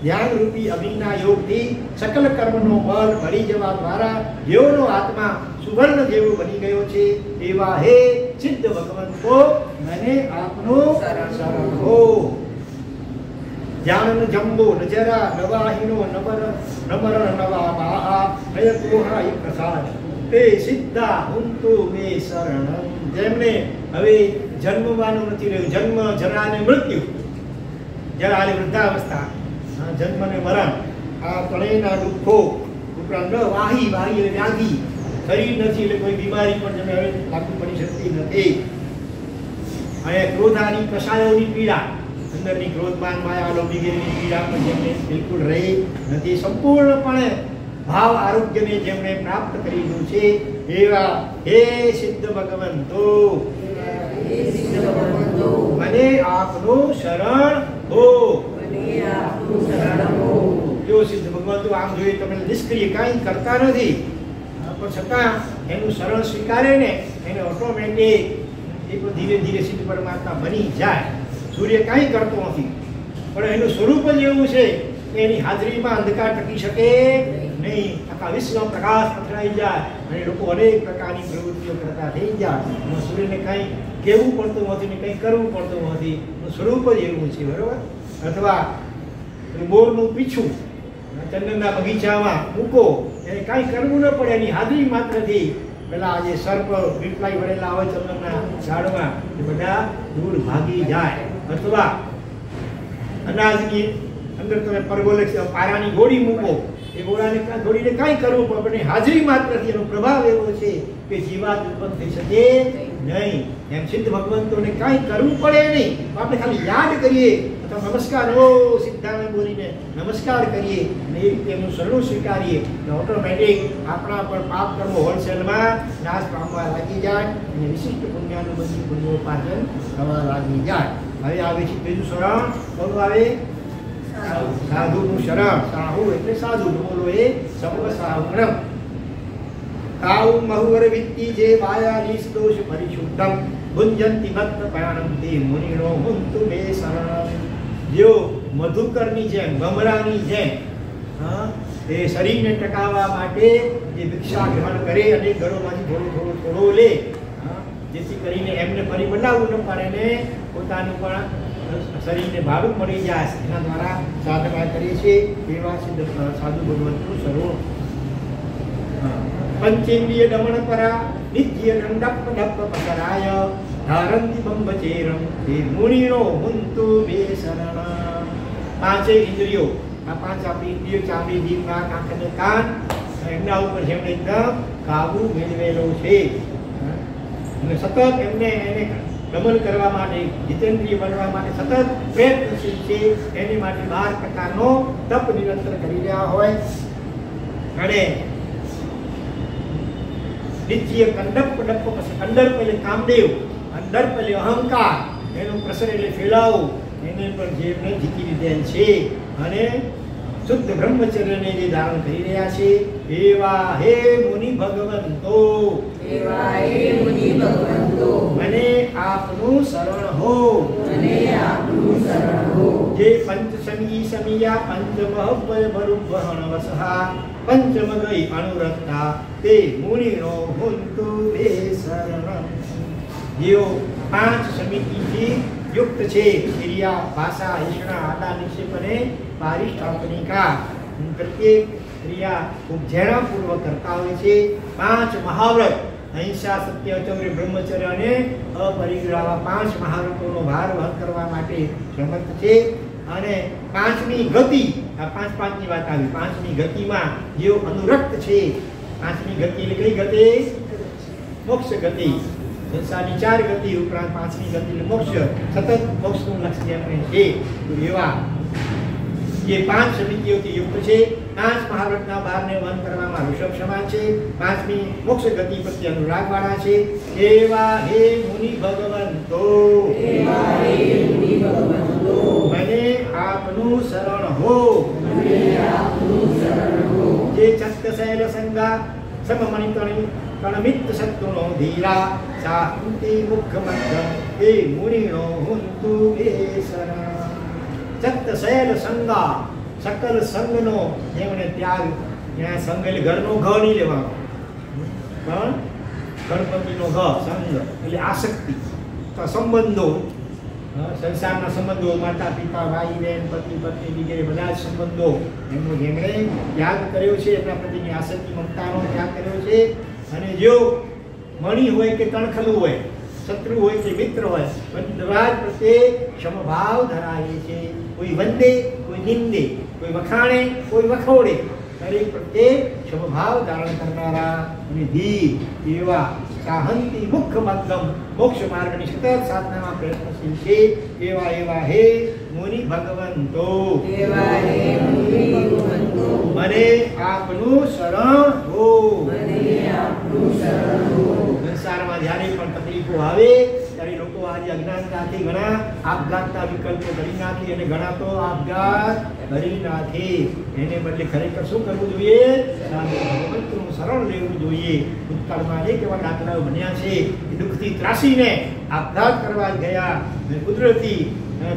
ધ્યાન રૂપી અગ્નિના યોગથી સકલ કર્મનો બળ ભળી જવા દ્વારા જેઓનો આત્મા સુવર્ણ જેવો બની ગયો છે એવા હે સિદ્ધ ભગવંતો મને આપનું શરણ હો. જ્ઞાન જંબો નજરા નવાહીનો નમર નવા બાહા નયકોહા એક પ્રસાદ તે સિદ્ધા હુંતુ મે શરણમ. જેમને હવે જન્મવાનું નથી રહ્યું, જન્મ જરા અને મૃત્યુ, જરા અને વૃદ્ધાવસ્થા, જન્મ અને મરણ, આ ત્રણેયના દુઃખો ઉપરાંત વાહી એટલે વ્યાધિ, શરીર નથી એટલે કોઈ બીમારી પણ જેને હવે લાગુ પડી શકતી નથી, અને ક્રોધાની કષાયોની પીડા, અંદરની ક્રોધમાન માયા લોભીગીરીની પીડા પણ જેમને બિલકુલ રહી નથી, સંપૂર્ણપણે ભાવ આરોગ્યને જેમણે પ્રાપ્ત કરી લીધું છે એવા હે સિદ્ધ ભગવંતો મને આપનું શરણ હો. જો સિદ્ધ ભગવંતો આમ જોઈએ તમે નિષ્ક્રિય કાંઈ કરતા નથી પણ છતાં એનું શરણ સ્વીકારે ને એને ઓટોમેટિક એ પણ ધીરે ધીરે સિદ્ધ પરમાત્મા બની જાય. સૂર્ય કાંઈ કરતો નથી પણ એનું સ્વરૂપ જ એવું છે કે એની હાજરીમાં અંધકાર ટકી શકે નહીં, આખા વિશ્વ પ્રકાશ પથરાઈ જાય અને લોકો અનેક પ્રકારની પ્રવૃત્તિઓ કરતા થઈ જાય. સૂર્યને કાંઈ કહેવું પડતું નથી ને કંઈ કરવું પડતું નથી, સ્વરૂપ જ એવું છે, બરોબર. અથવા મોરનું પીછું ચંદનના બગીચામાં મૂકો એને કાંઈ કરવું ન પડે, એની હાજરી માત્રથી પેલા જે સર્પ વીટલાઈ વળેલા હોય ચંદનના ઝાડમાં એ બધા દૂર ભાગી જાય. અથવા અનાજની અંદર તમે પરગોલે પારાની ગોળી મૂકો, એ ગોળીને કાંઈ કરવું પડે પણ હાજરી માત્રથી એનો પ્રભાવ એવો છે કે જીવાત ઉત્પન્ન થઈ શકે નહીં. એમ સિદ્ધ ભગવંતોને કાંઈ કરવું પડે નહીં, આપણે ખાલી યાદ કરીએ અથવા નમસ્કાર ઓ સિદ્ધાને બોલીને નમસ્કાર કરીએ અને એ રીતે એમનું શરણું સ્વીકારીએ તો ઓટોમેટિક આપણા પર પાપ કર્મો હોલસેલમાં નાશ પામવા લાગી જાય અને વિશિષ્ટ પુણ્યનું બધું પુણ્યોપાર્જન થવા લાગી જાય. હવે આવે છે બીજું શરણ, બોલો આવે સાધુનું શરણ. સાહુ એટલે સાધુ, બોલો એ સર્વ સાહુણમ. કાઉ મહુવર વિત્તિ જે માયા નિષ્દોષ પરિશુદ્ધમ ભુંજંતિ ભક્ત પ્રાણમ તે મુનિનો હુંતુ મે શરણમ. જો મધુકરની જેમ ભમરાની જેમ એ શરીરને ટકાવવા માટે જે ભિક્ષા ગ્રહણ કરે અને ઘરોમાંથી થોડો લે, જેથી કરીને એમને ફરી બનાવવું ન પડે ને પોતાનું પણ શરીરને ભાડું મળી જાય, એના દ્વારા સાધના કરીએ છીએ એવા સિદ્ધ સાધુ ભગવંતનું સ્વરૂપ. પંચેન્દ્રિય દમન પરા નિત્ય દંડપ ડપ પકરાય ધારંતિ બંબચેરમ તે મુનિનો હુંતુ મે શરણમ. પાંચે ઇન્દ્રિયો, આ પાંચ આપણી ઇન્દ્રિયો ચામડી, જીભ, નાક, આંખ અને કાન, એમના ઉપર જેમણે એકદમ કાબુ મેળવેલો છે અને સતત એને દમન કરવા માટે, જીતેન્દ્રિય બનવા માટે સતત પ્રયત્નશીલ છે. એની માટે 12 પ્રકારનો તપ નિરંતર કરી રહ્યા હોય અને નિત્ય કંડપ ડપ કંડપ એટલે કામદેવ, અંડર એટલે અહંકાર, એનું પ્રસર એટલે ફેલાવું, એને પણ જેમને જીતી લીધેલ છે અને શુદ્ધ બ્રહ્મચર્યને જે ધારણ કરી રહ્યા છે એવા હે મુનિ ભગવંતો મને આપનું શરણ હો. જે પંચસમી સમિયા પંચમહવય ભરુભણ વસહા પંચમગઈ અનુરક્તા તે મુનિનો હુંતુ બે શરણમ. જેઓ 5 સમિતિથી યુક્ત છે, ક્રિયા ભાષા ઈષ્ણા આદા નિક્ષેપ અને પારિષ્ઠાપનિકા, પ્રત્યેક ક્રિયા ખૂબ ઝેણાપૂર્વક કરતા હોય છે. 5 મહાવ્રત અહિંસા સત્ય ચૌર્ય બ્રહ્મચર્ય અને અપરિગ્રહ 5 મહાવ્રતોનો ભાર વહન કરવા માટે સમર્થ છે. અને 5મી ગતિ, આ 5 ની વાત આવી, 5મી ગતિમાં જેઓ અનુરક્ત છે. 5મી ગતિ એટલે કઈ ગતિ? મોક્ષ ગતિ. સંસારની 4 ગતિ ઉપરાંત 5મી ગતિ એટલે મોક્ષ, સતત મોક્ષનું લક્ષ્ય જેમને છે. તો એવા જે 5 સમિતિઓથી યુક્ત છે, 5 મહાવ્રતના ભારને વહન કરવામાં ઋષભ સમાન છે, 5મી મોક્ષ ગતિ પ્રત્યે અનુરાગવાળા છે. એવા હે મુનિ ભગવંતો, મને આપનું શરણ હો. જે ચત્તશૈલ સંગા સમમણિ તણમિત શત્રુનો ધીરા શાંતિ મુખમંડમ હે મુનિનો હુંતુ બે શરણ. ચત્તશૈલ સંગા, સકલ સંગનો જેમણે ત્યાગ, ત્યાં સંગ એટલે ઘરનો ઘ નહીં લેવાનો, પણ ગણપતિનો ઘ, સંગ એટલે આસક્તિ, સંબંધો, સંસારના સંબંધો, માતા પિતા ભાઈ બહેન પતિ પત્ની વગેરે બધા જ સંબંધો એમનો જેમણે ત્યાગ કર્યો છે, એમના પ્રત્યેની આસક્તિ મમતાનો ત્યાગ કર્યો છે. અને જો મણી હોય કે તણખલું હોય, શત્રુ હોય કે મિત્ર હોય, બધા જ પ્રત્યે સમભાવ ધરાવે છે. કોઈ વંદે, કોઈ નિંદે, કોઈ વખાણે, કોઈ વખોડે, દરેક પ્રત્યે સમભાવ ધારણ કરનારા અને ધીર એવા સાહંતી મુખ્ય મધ્યમ મોક્ષ માર્ગની સતત સાધનામાં પ્રયત્નશીલ છે. એવા હે મુનિ ભગવંતો, મને આપનું શરણ હો. સંસારમાં જ્યારે પણ તકલીફો આવે ત્યારે લોકો આજે અજ્ઞાનતાથી ઘણા આપઘાતના વિકલ્પો કરી નાખી અને ઘણા તો આપઘાત કરી નાખી. એને બદલે ખરેખર શું કરવું જોઈએ? ભગવંતનું શરણ લેવું જોઈએ. ભૂતકાળમાં અનેક એવા દાખલાઓ બન્યા છે કે દુઃખથી ત્રાસીને આપઘાત કરવા ગયા, કુદરતી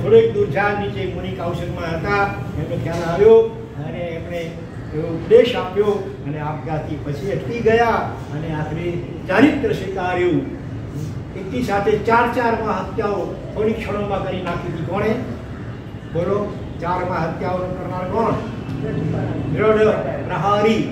થોડેક દૂર ઝાડ નીચે મુનિ કૌશલમાં હતા, એમને ખ્યાલ આવ્યો અને એમણે એવો ઉપદેશ આપ્યો અને આપઘાતી પછી અટકી ગયા અને આખરે ચારિત્ર સ્વીકાર્યું. એકી સાથે 4 હત્યાઓ થોડી ક્ષણોમાં કરી નાખી હતી. કોણે? બોલો, 4 હત્યાઓ કરનાર કોણ? દ્રઢ પ્રહારી.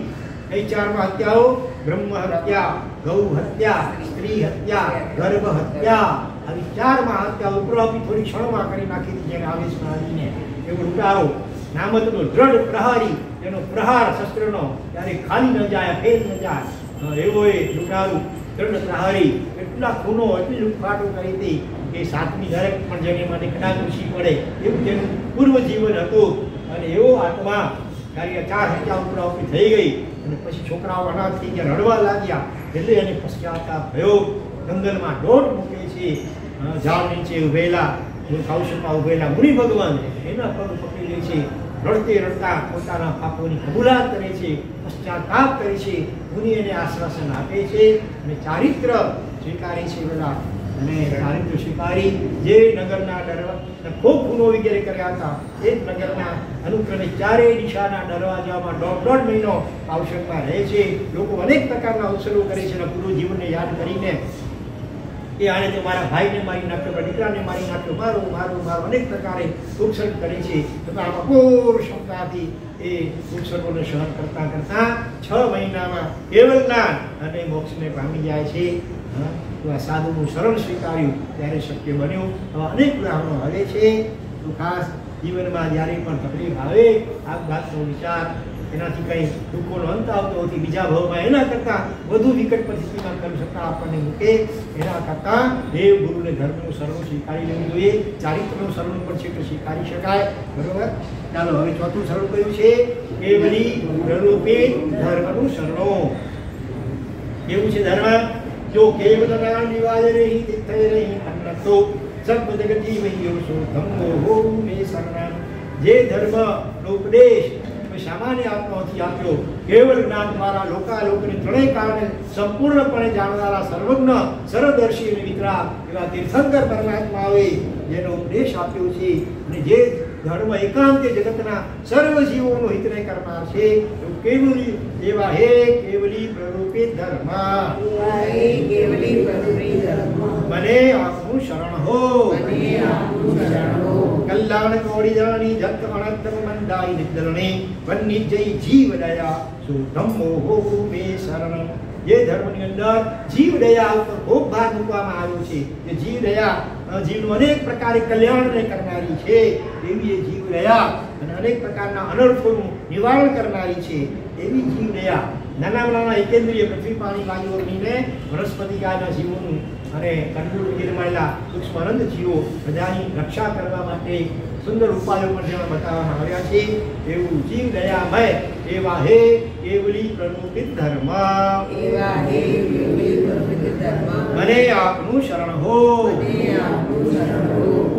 એ 4 હત્યાઓ: બ્રહ્મ હત્યા, ગૌ હત્યા, સ્ત્રી હત્યા, ગર્ભ હત્યા. આવી 4 હત્યાઓ ઉપરાપી થોડી ક્ષણોમાં કરી નાખી હતી, જેને આવેશમાં આવીને એવો લૂંટારો. નામતનો દ્રઢ પ્રહારી, એનો પ્રહાર શસ્ત્રનો ત્યારે ખાલી ન જાય, ફેલ ન જાય, એવો એ લૂંટારું દ્રઢ પ્રહારી. એટલા ખૂનો, એટલી લૂંટફાટો કરી હતી કે 7મી નરક પણ જેને માટે કદાચ ઓછી પડે એવું તેનું પૂર્વ જીવન હતું. અને એવો આત્મા ત્યારે 4 હત્યા ઉપરાપી થઈ ગઈ અને પછી છોકરાઓ અનાથ થઈ ગયા, રડવા લાગ્યા. એટલે એને પશ્ચાતાપ થયો. જંગલમાં દોટ મૂકે છે, ઝાડ નીચે ઉભેલા, કૌશલમાં ઉભેલા મુનિ ભગવાન એના પગ પકડી લે છે. રડતે રડતા પોતાના પાપોની કબૂલાત કરે છે, પશ્ચાતાપ કરે છે. મુનિ એને આશ્વાસન આપે છે અને ચારિત્ર સ્વીકારે છે બધા. અને ચારિત્ર સ્વીકારી જે નગરના ખૂબ ખૂનો વગેરે કર્યા હતા એ જ નગરના અનુક્રમે 4 દિશાના દરવાજામાં 1.5 મહિનો આવશ્યકતા રહે છે. લોકો અનેક પ્રકારના અવસરો કરે છે અને પૂરું જીવનને યાદ કરીને કે આને તો મારા ભાઈને મારી નાખ્યો, મારા દીકરાને મારી નાખ્યો, મારું અનેક પ્રકારે ઉત્સર્ગ કરે છે. તથા અપૂર ક્ષમતાથી એ ઉત્સર્ગોને સહન કરતા 6 મહિનામાં કેવલ જ્ઞાન અને મોક્ષને પામી જાય છે. તો આ સાધુનું શરણ સ્વીકાર્યું ત્યારે શક્ય બન્યું. અનેક ઉદાહરણો આવે છે. તો ખાસ જીવનમાં જ્યારે પણ તકલીફ આવે, આપઘાતનો વિચાર, એનાથી કંઈ દુઃખોનો અંત આવતો હોતી, બીજા ભાવમાં એના કરતાં વધુ વિકટ પરિસ્થિતિમાં કરી શકતા આપણને મૂકે, એના કરતાં દેવ ગુરુને ધર્મનું શરણ સ્વીકારી લેવું જોઈએ. ચારિત્રનું શરણ પણ છે તો સ્વીકારી શકાય. બરોબર? ચાલો, હવે 4થું શરણ કયું છે? કેવલી પ્રરૂપે ધર્મનું શરણો. કેવું છે ધર્મ? જો કેવલ નામ નિવાજે રહી તિથય રહી અન્નતો સબ જગતી વૈયો સો ધમ્મો હો મે શરણ. જે ધર્મનો ઉપદેશ સામાન્ય આત્માથી આપ્યો, કેવળ જ્ઞાન દ્વારા લોકાલોકને ત્રણેય કારણે સંપૂર્ણપણે જાણનારા સર્વજ્ઞ, સર્વદર્શી અને વિતરાગ એવા તીર્થંકર પરમાત્માએ જેનો ઉપદેશ આપ્યો છે અને જે ધર્મ એકાંતે જગતના સર્વ જીવોનો હિતને કરનાર છે. કેવલી એવા હે કેવલી પ્રરૂપિત ધર્મ મને આપનું શરણ હો. કલ્યાણ કોડી જાણી જત અનંત મંદાઈ નિદલણે વન્ની જય જીવ દયા સો ધમ્મો હો મે શરણ. જે ધર્મની અંદર જીવ દયા ઉપર ખૂબ ભાર મૂકવામાં આવ્યો છે. જે જીવ દયા જીવનું અનેક પ્રકારે કલ્યાણને કરનારી છે. એવી એ જીવ દયા અને અનેક પ્રકારના અનર્થોનું નિવારણ કરનારી છે. એવી જીવ દયા નાના એકેન્દ્રિય પૃથ્વી પાણી વાયુ અગ્નિને વનસ્પતિકાના જીવોનું અને કંટ્રોલ નિર્માયેલા સૂક્ષ્મ અનંત જીવો બધાની રક્ષા કરવા માટે સુંદર ઉપાયો પણ જેમાં બતાવવામાં આવ્યા છે. એવું જીવ દયામય એવા હે કેવલી પ્રણુપિત ધર્મ મને આપનું શરણ હો.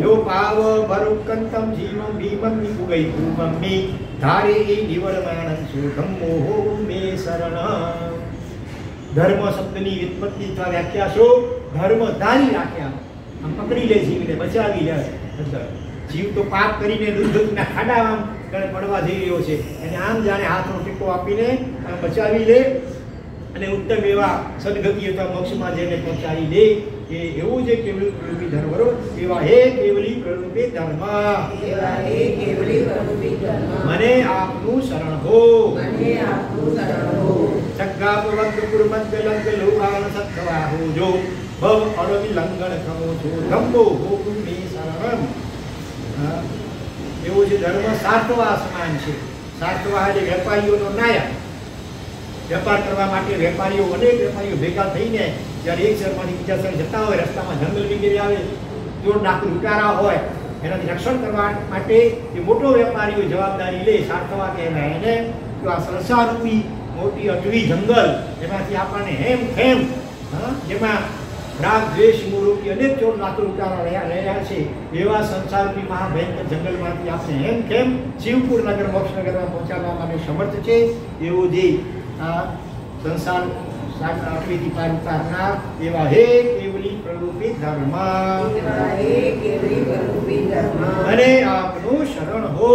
જો પાવ ભરુકંતમ જીવમ ભીમમ નિકુગઈ પૂમમ્મી ધારે નિવડમાણં સુધમ્મો હો મે શરણ. ધર્મ શબ્દની વ્યુત્પત્તિ અથવા વ્યાખ્યા શું? ધર્મ ધારી રાખ્યા, આમ પકડી લે જીવને, બચાવી લે. જીવ તો પાપ કરીને દુર્ગતિના ખાડામાં પડવા જઈ રહ્યો છે, અને આમ જાણે હાથનો ટેકો આપીને બચાવી લે અને ઉત્તમ એવા સદગતિ અથવા મોક્ષમાં જઈને પહોંચાડી દે. એ એવું છે કેવલી પ્રરૂપી ધર્મ. બરોબર? એવા હે કેવલી પ્રરૂપી ધર્મ મને આપનું શરણ હો. સગ્ગા પવન પુરમદ લંગ લોહાન સત્વા હો જો ભવ અડવી લંગણ ખમો છો ધમ્મો હો મે શરણ. એવું છે ધર્મ સાર્થવા સમાન છે. સાર્થવા એટલે વેપારીઓનો નાયક. વેપાર કરવા માટે વેપારીઓ અનેક વેપારીઓ ભેગા થઈને જ્યારે એક શહેરમાંથી બીજા શહેર જતા હોય, રસ્તામાં જંગલ વગેરે આવે, ચોર ડાકુ લૂંટારા હોય, એનાથી રક્ષણ કરવા માટે એ મોટો વેપારીઓ જવાબદારી લે. સાર્થવા કહેવાય એને. તો આ સંસારરૂપી મોટી અટવી જંગલ, એમાંથી આપણને હેમ ખેમ જેમાં રાગ દ્વેષ મૂળરૂપી અનેક ચોર ડાકુ લૂંટારા રહ્યા છે, એવા સંસારરૂપી મહાભયંકર જંગલમાંથી આપણે હેમ ખેમ શિવપુર નગર મોક્ષનગરમાં પહોંચાડવા માટે સમર્થ છે. એવું જે આ સંસાર આટલીથી પાર ઉતારનાર એવા હે કેવલી પ્રરૂપી ધર્મ અને આપનું શરણ હો.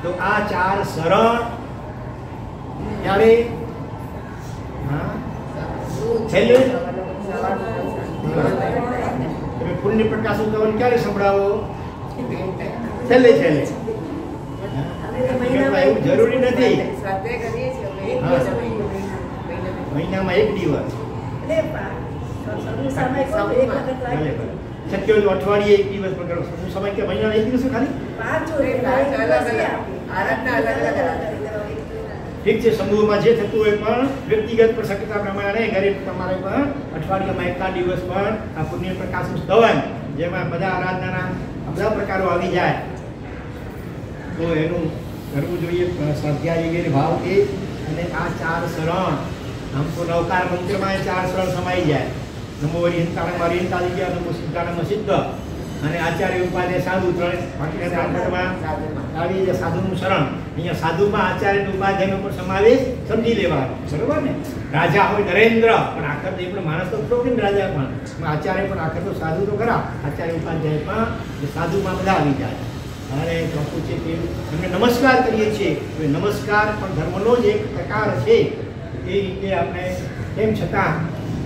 તો આ ચાર શરણ ત્યારે છેલ્લે તમે પુણ્ય પ્રકાશ ઉદ્ધવન ક્યારે સંભળાવો? છેલ્લે છેલ્લે. એવું જરૂરી નથી. મહિનામાં એક દિવસ શક્ય હોય તો અઠવાડિયે એક દિવસ પણ કરો. સમય કે મહિનામાં એક દિવસ ખાલી ઠીક છે. સમૂહમાં જે થતું હોય પણ વ્યક્તિગત પણ શક્યતા પ્રમાણે ઘરે તમારે પણ અઠવાડિયામાં એકાદ દિવસ પણ આ પુણ્ય પ્રકાશ ઉત્સવ જેમાં બધા આરાધનાના બધા પ્રકારો આવી જાય તો એનું કરવું જોઈએ. સ્વાધ્યાય વગેરે ભાવથી. અને આ ચાર શરણ આમ તો નવકાર મંત્રમાં ચાર શરણ સમાઈ જાય. નમો હરિહંતાણમ હરિહંતાદિત્ય, નમો સિદ્ધાણમ સિદ્ધ, અને આચાર્ય ઉપાધ્યાય સાધુ. ત્રણ બાકીના આઠમાં આવી જાય સાધુનું શરણ. અહીંયા સાધુમાં આચાર્ય ઉપાધ્યાયનો પણ સમાવેશ સમજી લેવાનો. બરોબર ને? રાજા હોય નરેન્દ્ર, પણ આખર તો એ પણ માણસ તો ખરો કે રાજા પણ આચાર્ય પણ આખર તો સાધુ તો ખરા. આચાર્ય ઉપાધ્યાય પણ સાધુમાં બધા આવી જાય. અને ચોથું છે કે એમને નમસ્કાર કરીએ છીએ. તો નમસ્કાર પણ ધર્મનો જ એક પ્રકાર છે. એ રીતે આપણે તેમ છતાં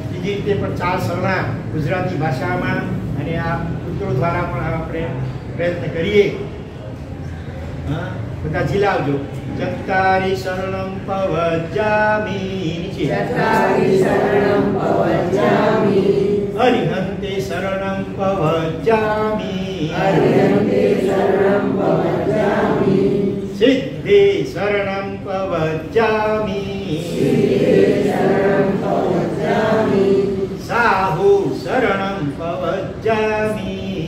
બીજી રીતે પણ ચાર શરણા ગુજરાતી ભાષામાં અને આ સૂત્રો દ્વારા પણ આપણે પ્રયત્ન કરીએ. બધા ઝીલાવજો. ચત્તારી શરણમ પવજ્જામી, અરિહંતે શરણમ પવજ્જામી, સિદ્ધે શરણમ પવજ્જામી, સાહુ શરણમ પવજ્જામી,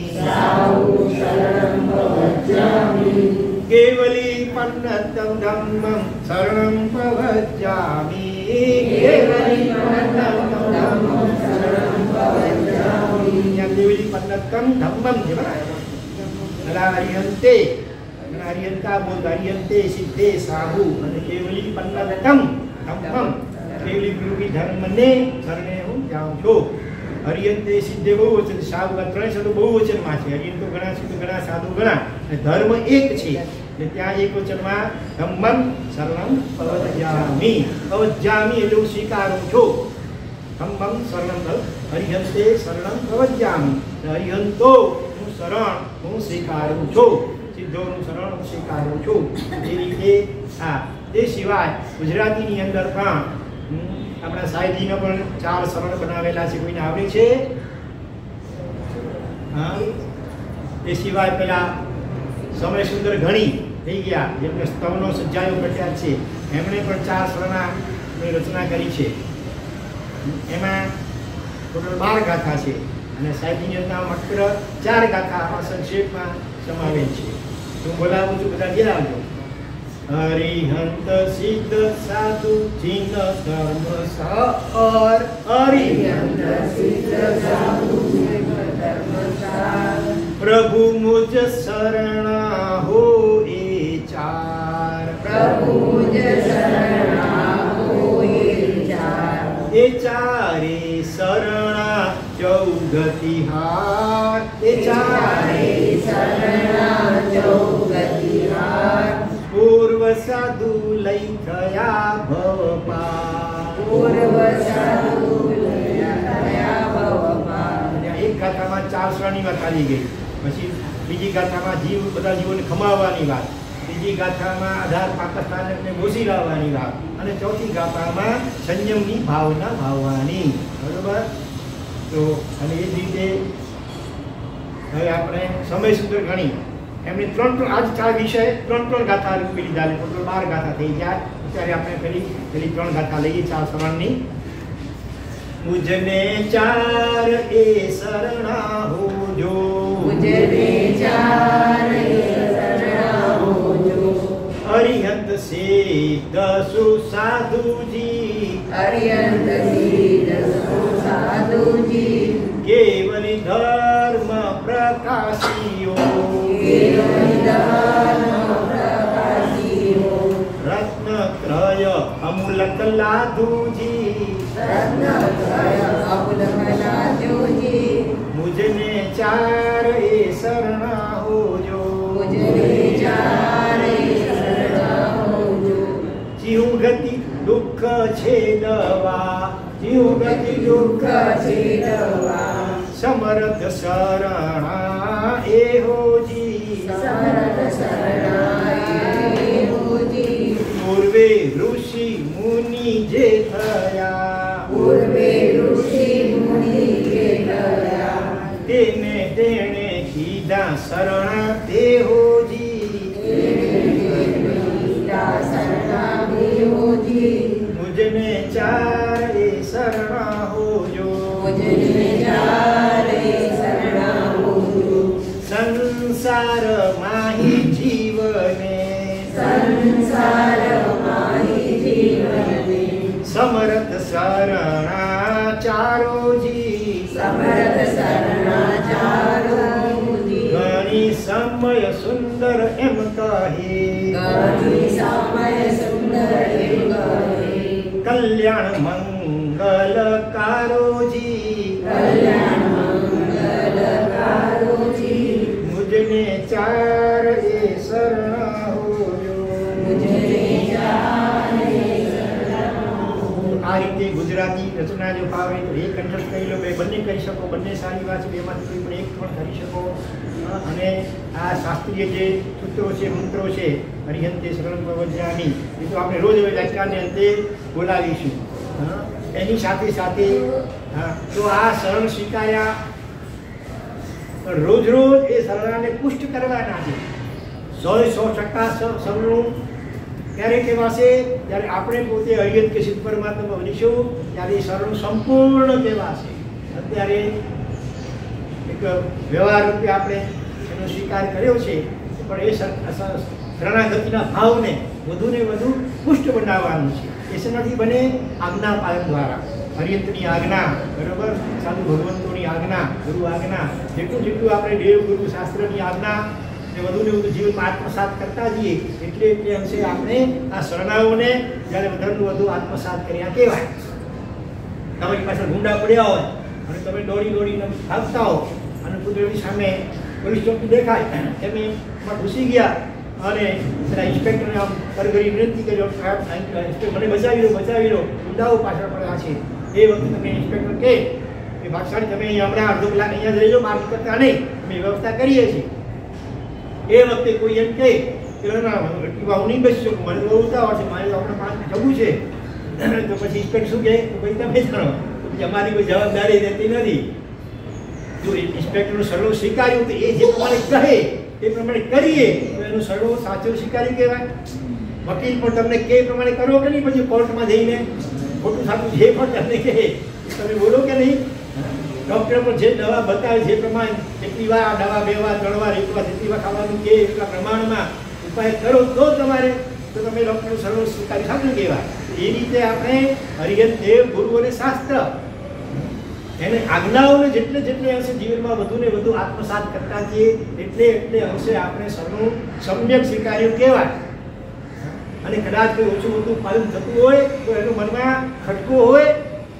કેવલી પન્નતમ ધમ્મમ શરણમ પવજ્જામી, કેવલી પન્નતમ ધમ્મમ શરણમ પવજ્જામી. કેવલી પન્નતમ ધમ્મમ છે બરાબર. અરિહંતે હરિહંતા બોલ, હરિહંતે સિદ્ધે સાહુ, અને કેવલી પન્નતમ ધમ્મમ કેવલી ગુરુની ધર્મને શરણે હું જાઉં છું. હરિયંતે સિદ્ધે બહુવચન, સાધુ આ ત્રણ શબ્દો બહુવચનમાં છે. હરિયંતો ઘણા, સિદ્ધ ઘણા, સાધુ ઘણા, અને ધર્મ એક છે. એટલે ત્યાં એક વચનમાં ધમ્મં શરણં પ્રવજ્જામિ. પ્રવજ્જામિ એટલે હું સ્વીકારું છું. ધમ્મં શરણં હરિયંતે શરણં પ્રવજ્જામિ. હરિયંતો હું શરણ હું સ્વીકારું છું. સિદ્ધોનું શરણ હું સ્વીકારું છું. એ રીતે તે સિવાય ગુજરાતીની અંદર પણ આપણા સાહેબજીને પણ 4 શરણ બનાવેલા છે. કોઈને આવડે છે? હા, એ સિવાય પેલા સમય સુંદર ઘણી થઈ ગયા, જેમને સ્તવનો સજ્જાયો પ્રખ્યાત છે, એમણે પણ 4 શરણાની રચના કરી છે. એમાં ટોટલ 12 ગાથા છે અને સાહેબજીની અંદર માત્ર 4 ગાથા સંક્ષેપમાં સમાવેશ છે. હું બોલાવું છું, બધા ઘેર આવજો. હરિહંત સિદ્ધ સાધુ ચિન્હ ધર્મ સાર. હરિહંત સિદ્ધ સાધુ ચિન્હ ધર્મ સાર. પ્રભુ મુજ શરણા હો એ 4. પ્રભુ મુજ શરણા હો એ 4. એ 4 શરણા ચૌગતિહાર. એ 4 શરણા ચૌગતિહાર. પૂર્વ સાધુ લઈ થયા ભવપાર. પૂર્વ સાધુ લઈ થયા ભવપાર. એક ગાથામાં 4 શરણની વાત આવી ગઈ. પછી બીજી ગાથામાં બધા જીવોને ખમાવવાની વાત, ત્રીજી ગાથામાં આધાર પાકિસ્તાનને ઘોષી લાવવાની વાત, અને ચોથી ગાથામાં સંયમની ભાવના ભાવવાની. બરોબર? તો અને એ જ રીતે હવે આપણે સમય સુંદર ઘણી એમને 3 આજ 4 વિષય 3 ગાથા રૂપી લીધા, ટોટલ 12 ગાથા થઈ જાય. ત્યારે આપણે પેલી 3 ગાથા લઈએ 4 શરણની. મુજને 4 એ શરણા હોજો. મુજને 4 એ શરણા હોજો. હરિહંત સિદ્ધ સુસાધુજી. હરિહંત સિદ્ધ સુસાધુજી. કેવલી ધર્મ પ્રકાશીઓ. કેવલી ધર્મ પ્રકાશીઓ. રત્નત્રય અમૂલક લાધુજી. રત્નત્રય અમૂલક લાધુજી. મુજને 4 એ શરણા હોજો. મુજને 4 એ શરણા હોજો. જીવ ગતિ દુઃખ છે દવા. જીવ ગતિ દુઃખ છે દવા. સમર્થ શરણા એ હોજી. સમર્થ શરણા એ હોજી. પૂર્વે ઋષિ મુનિ જે થયા. પૂર્વે ઋષિ મુનિ જે થયા. તેને કીધા શરણા તે હોજી. કીધા શરણા તે હોજી. મુજને 4 એ શરણા હોજો. મુજને 4 એ શરણા હોજો. સંસાર માહી જીવને. સંસાર માહી જીવને. સમર્થ શરણા ચારોજી. સમર્થ શરણા ચારોજી. ઘણી સમય સુંદર એમ કહે. ઘણી સમય સુંદર એમ કહે. કલ્યાણ મંગલકારોજી. કલ્યાણ મંગલકારોજી. મુજને 4 એ શરણા હોજો. મુજને 4 એ શરણા હોજો. આ રીતે ગુજરાતી રચના જો ફાવે તો એક કંઠસ્થ કરી લો, બંને કરી શકો, બંને સારી વાત છે, બેમાંથી કોઈ પણ એક પણ કરી શકો. અને આ શાસ્ત્રીય જે સૂત્રો છે, મંત્રો છે, હરિહંતે શરણં પ્રવજ્જામિ, એ તો આપણે રોજ વ્યાખ્યાનને અંતે બોલાવીશું. એની સાથે સાથે તો આ શરણ સ્વીકાર્યા, પણ રોજ એ શરણાને પુષ્ટ કરવાના છે. 100% શરણું ત્યારે કહેવાશે જ્યારે આપણે પોતે હરિહંત કે સિદ્ધ પરમાત્મામાં બનીશું, ત્યારે એ શરણું સંપૂર્ણ કહેવાશે. અત્યારે એક વ્યવહાર રૂપે આપણે એનો સ્વીકાર કર્યો છે, પણ એ શરણાગતિના ભાવને વધુને વધુ પુષ્ટ બનાવવાનું છે. એ શેનાથી બને? આજ્ઞા પાલન દ્વારા. હરિહંતની આજ્ઞા, બરોબર, સાધુ ભગવંતોની આજ્ઞા, ગુરુ આજ્ઞા, જેટલું આપણે દેવ ગુરુ શાસ્ત્રની આજ્ઞા ને વધુને વધુ જીવનમાં આત્મસાત કરતા જઈએ, એટલે અંશે આપણે આ શરણાઓને જ્યારે વધારે વધુ આત્મસાત કર્યા કહેવાય. તમારી પાસે ગુંડા પડ્યા હોય અને તમે દોડીને ભાગતા હો અને કુદરતી સામે પોલીસ ચોકી દેખાય, તમે એમાં ઘૂસી ગયા અને પેલા ઇન્સ્પેક્ટરને આમ કરગરી વિનંતી કરી, મને બચાવી લો, ઊંડાઓ પાછળ પડ્યા છે. એ વખતે તમે ઇન્સ્પેક્ટર કહે કે ભાગશાળી તમે અહીંયા હમણાં અડધો કલાક અહીંયા જ રહી લો, બહાર નીકળતા નહીં, અમે વ્યવસ્થા કરીએ છીએ. એ વખતે કોઈ એમ કહે કે હું નહીં બેસી શકું, મને બહુ ઉતાવળ છે, મારે આપણે પાંચ જવું છે, તો પછી ઇન્સ્પેક્ટર શું કહે તો ભાઈ તમે જાણો, તો પછી અમારી કોઈ જવાબદારી રહેતી નથી. જો ઇન્સ્પેક્ટરનું સર્વ સ્વીકાર્યું તો એ જે પ્રમાણે કહે એ પ્રમાણે કરીએ તો એનું સર્વ સાચું સ્વીકાર્યું કહેવાય. વકીલ પણ તમને કે પ્રમાણે કરો કે નહીં, પછી કોર્ટમાં જઈને ખોટું સાચું જે પણ તમને કહે તમે બોલો કે નહીં. ડૉક્ટર પણ જે દવા બતાવે જે પ્રમાણે કેટલી વાર દવા 2 વાર 3 વાર 1 વાર જેટલી વાર ખાવાનું કે એટલા પ્રમાણમાં ઉપાય કરો તો તમારે તો તમે ડૉક્ટરનું સર્વ સ્વીકાર્યું સાચું કહેવાય. એ રીતે આપણે હરિહર દેવ ગુરુ અને શાસ્ત્ર એને આજ્ઞાઓને જેટલે અંશે જીવનમાં વધુ ને વધુ આત્મસાત કરતા છીએ એટલે અંશે આપણે સૌનું સમ્યક સ્વીકાર્યું કહેવાય. અને કદાચ કોઈ ઓછું વધુ પાલન થતું હોય તો એનું મનમાં ખટકો હોય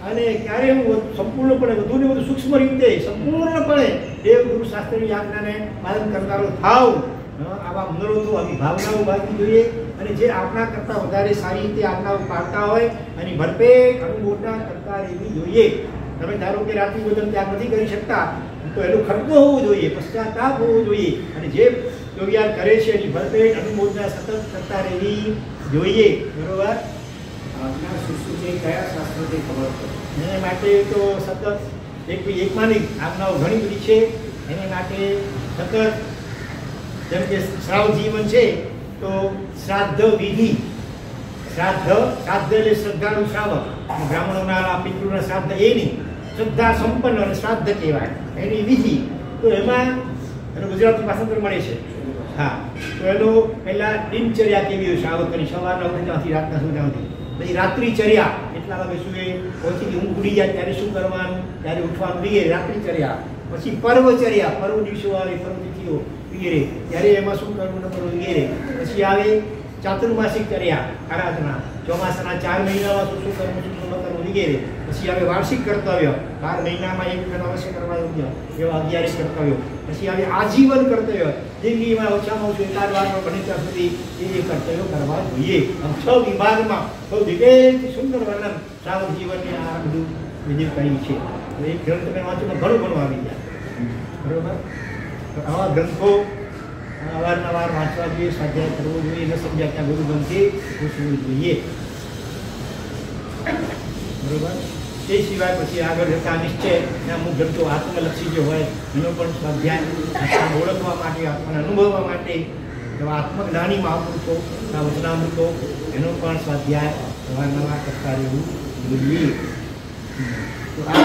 અને ક્યારે હું સંપૂર્ણપણે વધુ ને વધુ સૂક્ષ્મ રીતે સંપૂર્ણપણે દેવ ગુરુ શાસ્ત્રની આજ્ઞાને પાલન કરનારો થાવ. આવા મનોરથો આવી ભાવનાઓ બાંધવી જોઈએ અને જે આપણા કરતાં વધારે સારી રીતે આજ્ઞાઓ પાડતા હોય અને ભરપેટ અનુમોદના કરતા રહેવી જોઈએ. તમે ધારો કે રાત્રિ ભોજન ત્યાગ નથી કરી શકતા તો એનો ખટકો હોવો જોઈએ, પશ્ચાતાપ હોવો જોઈએ અને જે યોગ્યાર કરે છે એની ભરપેટ અનુમોદના સતત કરતા રહેવી જોઈએ. બરોબર? આજ્ઞા શું છે, કયા શાસ્ત્રોથી ખબર પડે એને માટે તો સતત એકમાંની આજ્ઞાઓ ઘણી બધી છે. એને માટે સતત જેમ કે શ્રાવ જીવન છે તો શ્રાદ્ધ વિધિ, શ્રાદ્ધ એટલે શ્રદ્ધાળુ શ્રાવક, બ્રાહ્મણોના પિતૃના શ્રાદ્ધ એની શ્રદ્ધા સંપન્ન અને શ્રાદ્ધ કહેવાય એની વિધિ. તો એમાં એનું ગુજરાતી ભાષાંતર મળે છે. હા, તો એનો પહેલાં દિનચર્યા કેવી હોય શ્રાવકની, સવારના ઉઠ્યાથી રાતના સુધાથી, પછી રાત્રિચર્યા એટલા વાગે સુએ પહોંચી ઊંઘ ઉડી જાય ત્યારે શું કરવાનું, ત્યારે ઉઠવાનું વગેરે રાત્રિચર્યા. પછી પર્વચર્યા, પર્વ દિવસો આવે, પર્વ તિથિઓ વગેરે ત્યારે એમાં શું કરવું ન કરવું વગેરે. પછી આવે ચાતુર્માસિક ચર્યા, આરાધના, ચોમાસાના 4 મહિનામાં શું કરવું શું ન કરવું વગેરે. પછી આવે વાર્ષિક કર્તવ્ય, 12 મહિનામાં એક વખત અવશ્ય કરવા યોગ્ય એવા 11 કર્તવ્યો. પછી આવે આજીવન કર્તવ્ય, જિંદગીમાં ઓછામાં ઓછું 1 વારમાં બને ત્યાં સુધી એ કર્તવ્યો કરવા જોઈએ. આમ 6 વિભાગમાં બહુ દિવ્યથી સુંદર વર્ણન શ્રાવક જીવનને આ બધું વિધિ કર્યું છે. એ ગ્રંથ તમે વાંચો ઘણું આવી જાય. બરોબર? તો આવા ગ્રંથો અવારનવાર વાંચવા જોઈએ, સ્વાધ્યાય કરવો જોઈએ, ન સમજ્યા ત્યાં ગુરુગ્રંથથી પૂછવું જોઈએ. બરોબર? તે સિવાય પછી આગળ જતા નિશ્ચય અમુક ગ્રંથો આત્મલક્ષી જે હોય એનો પણ સ્વાધ્યાય આત્માને ઓળખવા માટે, આત્માને અનુભવવા માટે એવા આત્મજ્ઞાની મહાપુરુષો, વચનામૃતો એનો પણ સ્વાધ્યાય અવારનવાર કરતા રહેવું જોઈએ. તો આ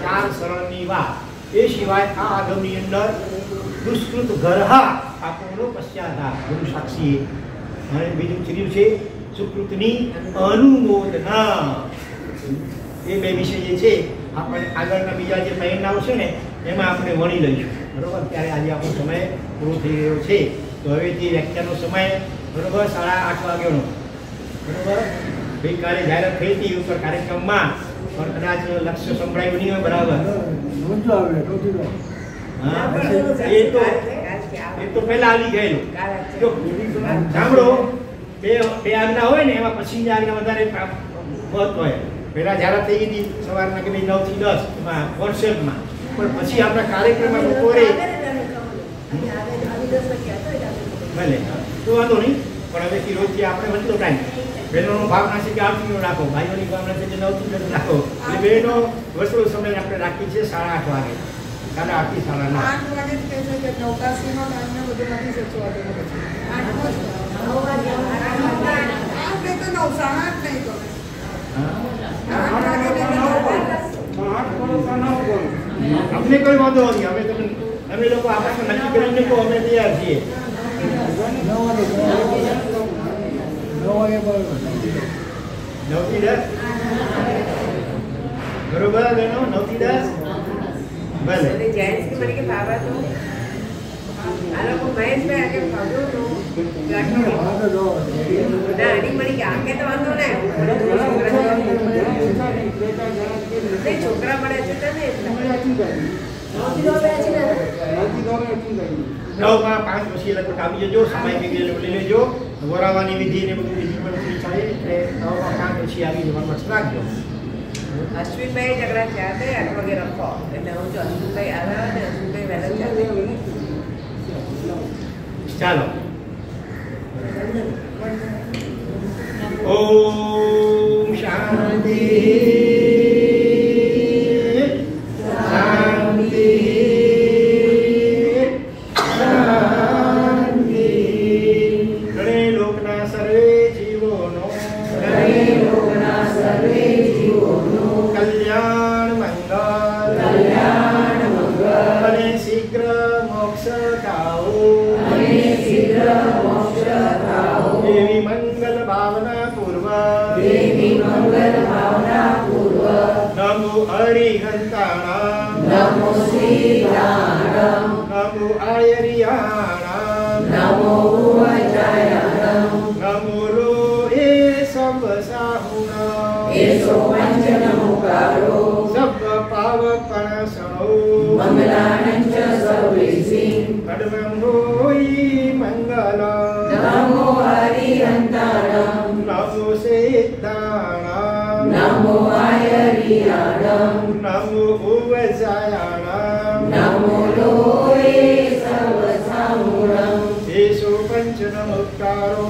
4 સરળની વાત. એ સિવાય આ આગમની અંદર દુષ્કૃત ગરહા પાપોનો પશ્ચાતાપ ગુરુ સાક્ષીએ અને બીજું ચીર્યું છે સુકૃતની અનુમોદના. એ 2 વિષય જે છે આપણે આગળના બીજા જે મહિનાઓ છે ને એમાં આપણે વણી લઈશું. બરોબર? ત્યારે આજે આપણો સમય પૂરો થઈ રહ્યો છે. તો હવેથી વ્યાખ્યાનનો સમય બરોબર 8:30 વાગ્યાનો. બરોબર? ગઈકાલે જાહેરાત થઈ હતી ઉપર કાર્યક્રમમાં પણ કદાચ લક્ષ્ય સંભળાયું નહીં હોય. બરાબર? હા, એ તો પહેલા આવી ગયેલું. જો સાંભળો, બે આજ્ઞા હોય ને એમાં પછીની આજ્ઞા વધારે મહત્વ હોય. પહેલા જાહેરાત થઈ હતી સવારના કે 9 થી 10 એમાં વોટ્સએપમાં, પણ પછી આપણા કાર્યક્રમમાં બપોરે ભલે તો વાંધો નહીં. પણ હવેથી રોજથી આપણે વધતો ટાઈમ બહેનોનો ભાવના છે કે 8 નો રાખો, ભાઈઓની ભાવના છે કે 9 થી 10 રાખો. એટલે બેનો વસ્તુ સમય આપણે રાખી છે 8:30 વાગે, 8:30 થી 9:30. 8 વાગે જ કહે છે કે નવકાશીનો ટાઈમને બધું નથી સચવાતો. 8 વાગે તો 9, 8:30 નહીં તો અમને કોઈ વાંધો નથી. અમે લોકો આપણે નક્કી કરીને કહો, અમે તૈયાર છીએ. 9 થી 10 બરોબર બેનો? 9 થી 10 ભલે. જેન્ટ્સ કે મને કે બાબા તો આ લોકો મહેશભાઈ આગે ભાગો તો ના અડી મળી ગયા આગે તો વાંધો ને છોકરા મળે છે તને નવમાં 5 પછી લગભગ આવી જજો, સમય લઈ લેજો, વરાવાની વિધિ ને બધું વિધિ પણ થાય એટલે 9માં 5 પછી આવી જવાનું મત રાખજો. અશ્વિનભાઈ ઝઘડા થયા હતા 8 વાગે રખો એટલે હું જો અશ્વિનભાઈ આવ્યા ને અશ્વિનભાઈ વહેલા ચાલો. ઓમ શાંતિ શાંતિ શાંતિ. ગણે લોકના સર્વે જીવોનો કલ્યાણ મંગલ અને શીઘ્ર મોક્ષ થાઓ. દેવી મંગલ ભાવના પૂર્વક નમો હરિહંતાણામ નમો આયરિયાણામ નમો લોહે સબ સાહુણામ સબ પાવપણ સણો કડવમ હોઈ મંગલમ નમો સિદ્ધાણામ નમો ઉવજાયાણામ એસો પંચનમુક્તારો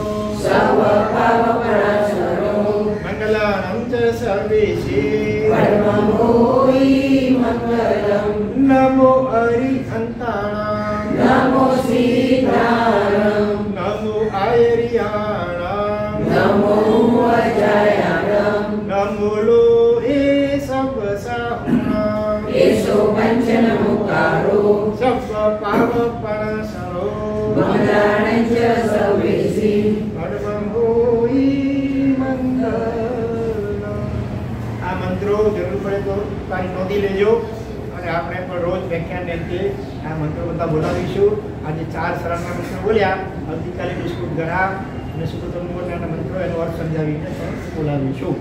મંગલાનં ચ સર્વેશી નમો હરિહંતાણામ નમો આયરિયાણામ નમો લોહે સબ સાહુણામ સબ પાવપણ સરો કડવમ હોઈ મંગલમ. આ મંત્રો જરૂર પડે તો તારી નોંધી લેજો અને આપણે પણ રોજ વ્યાખ્યાન અંતે આ મંત્રો બધા બોલાવીશું. આજે 4 શરણના મંત્રો બોલ્યા, આવતીકાલે બિસ્કુટ ગળા અને સુકૃતમ મંત્રો એનો અર્થ સમજાવીને પણ બોલાવીશું.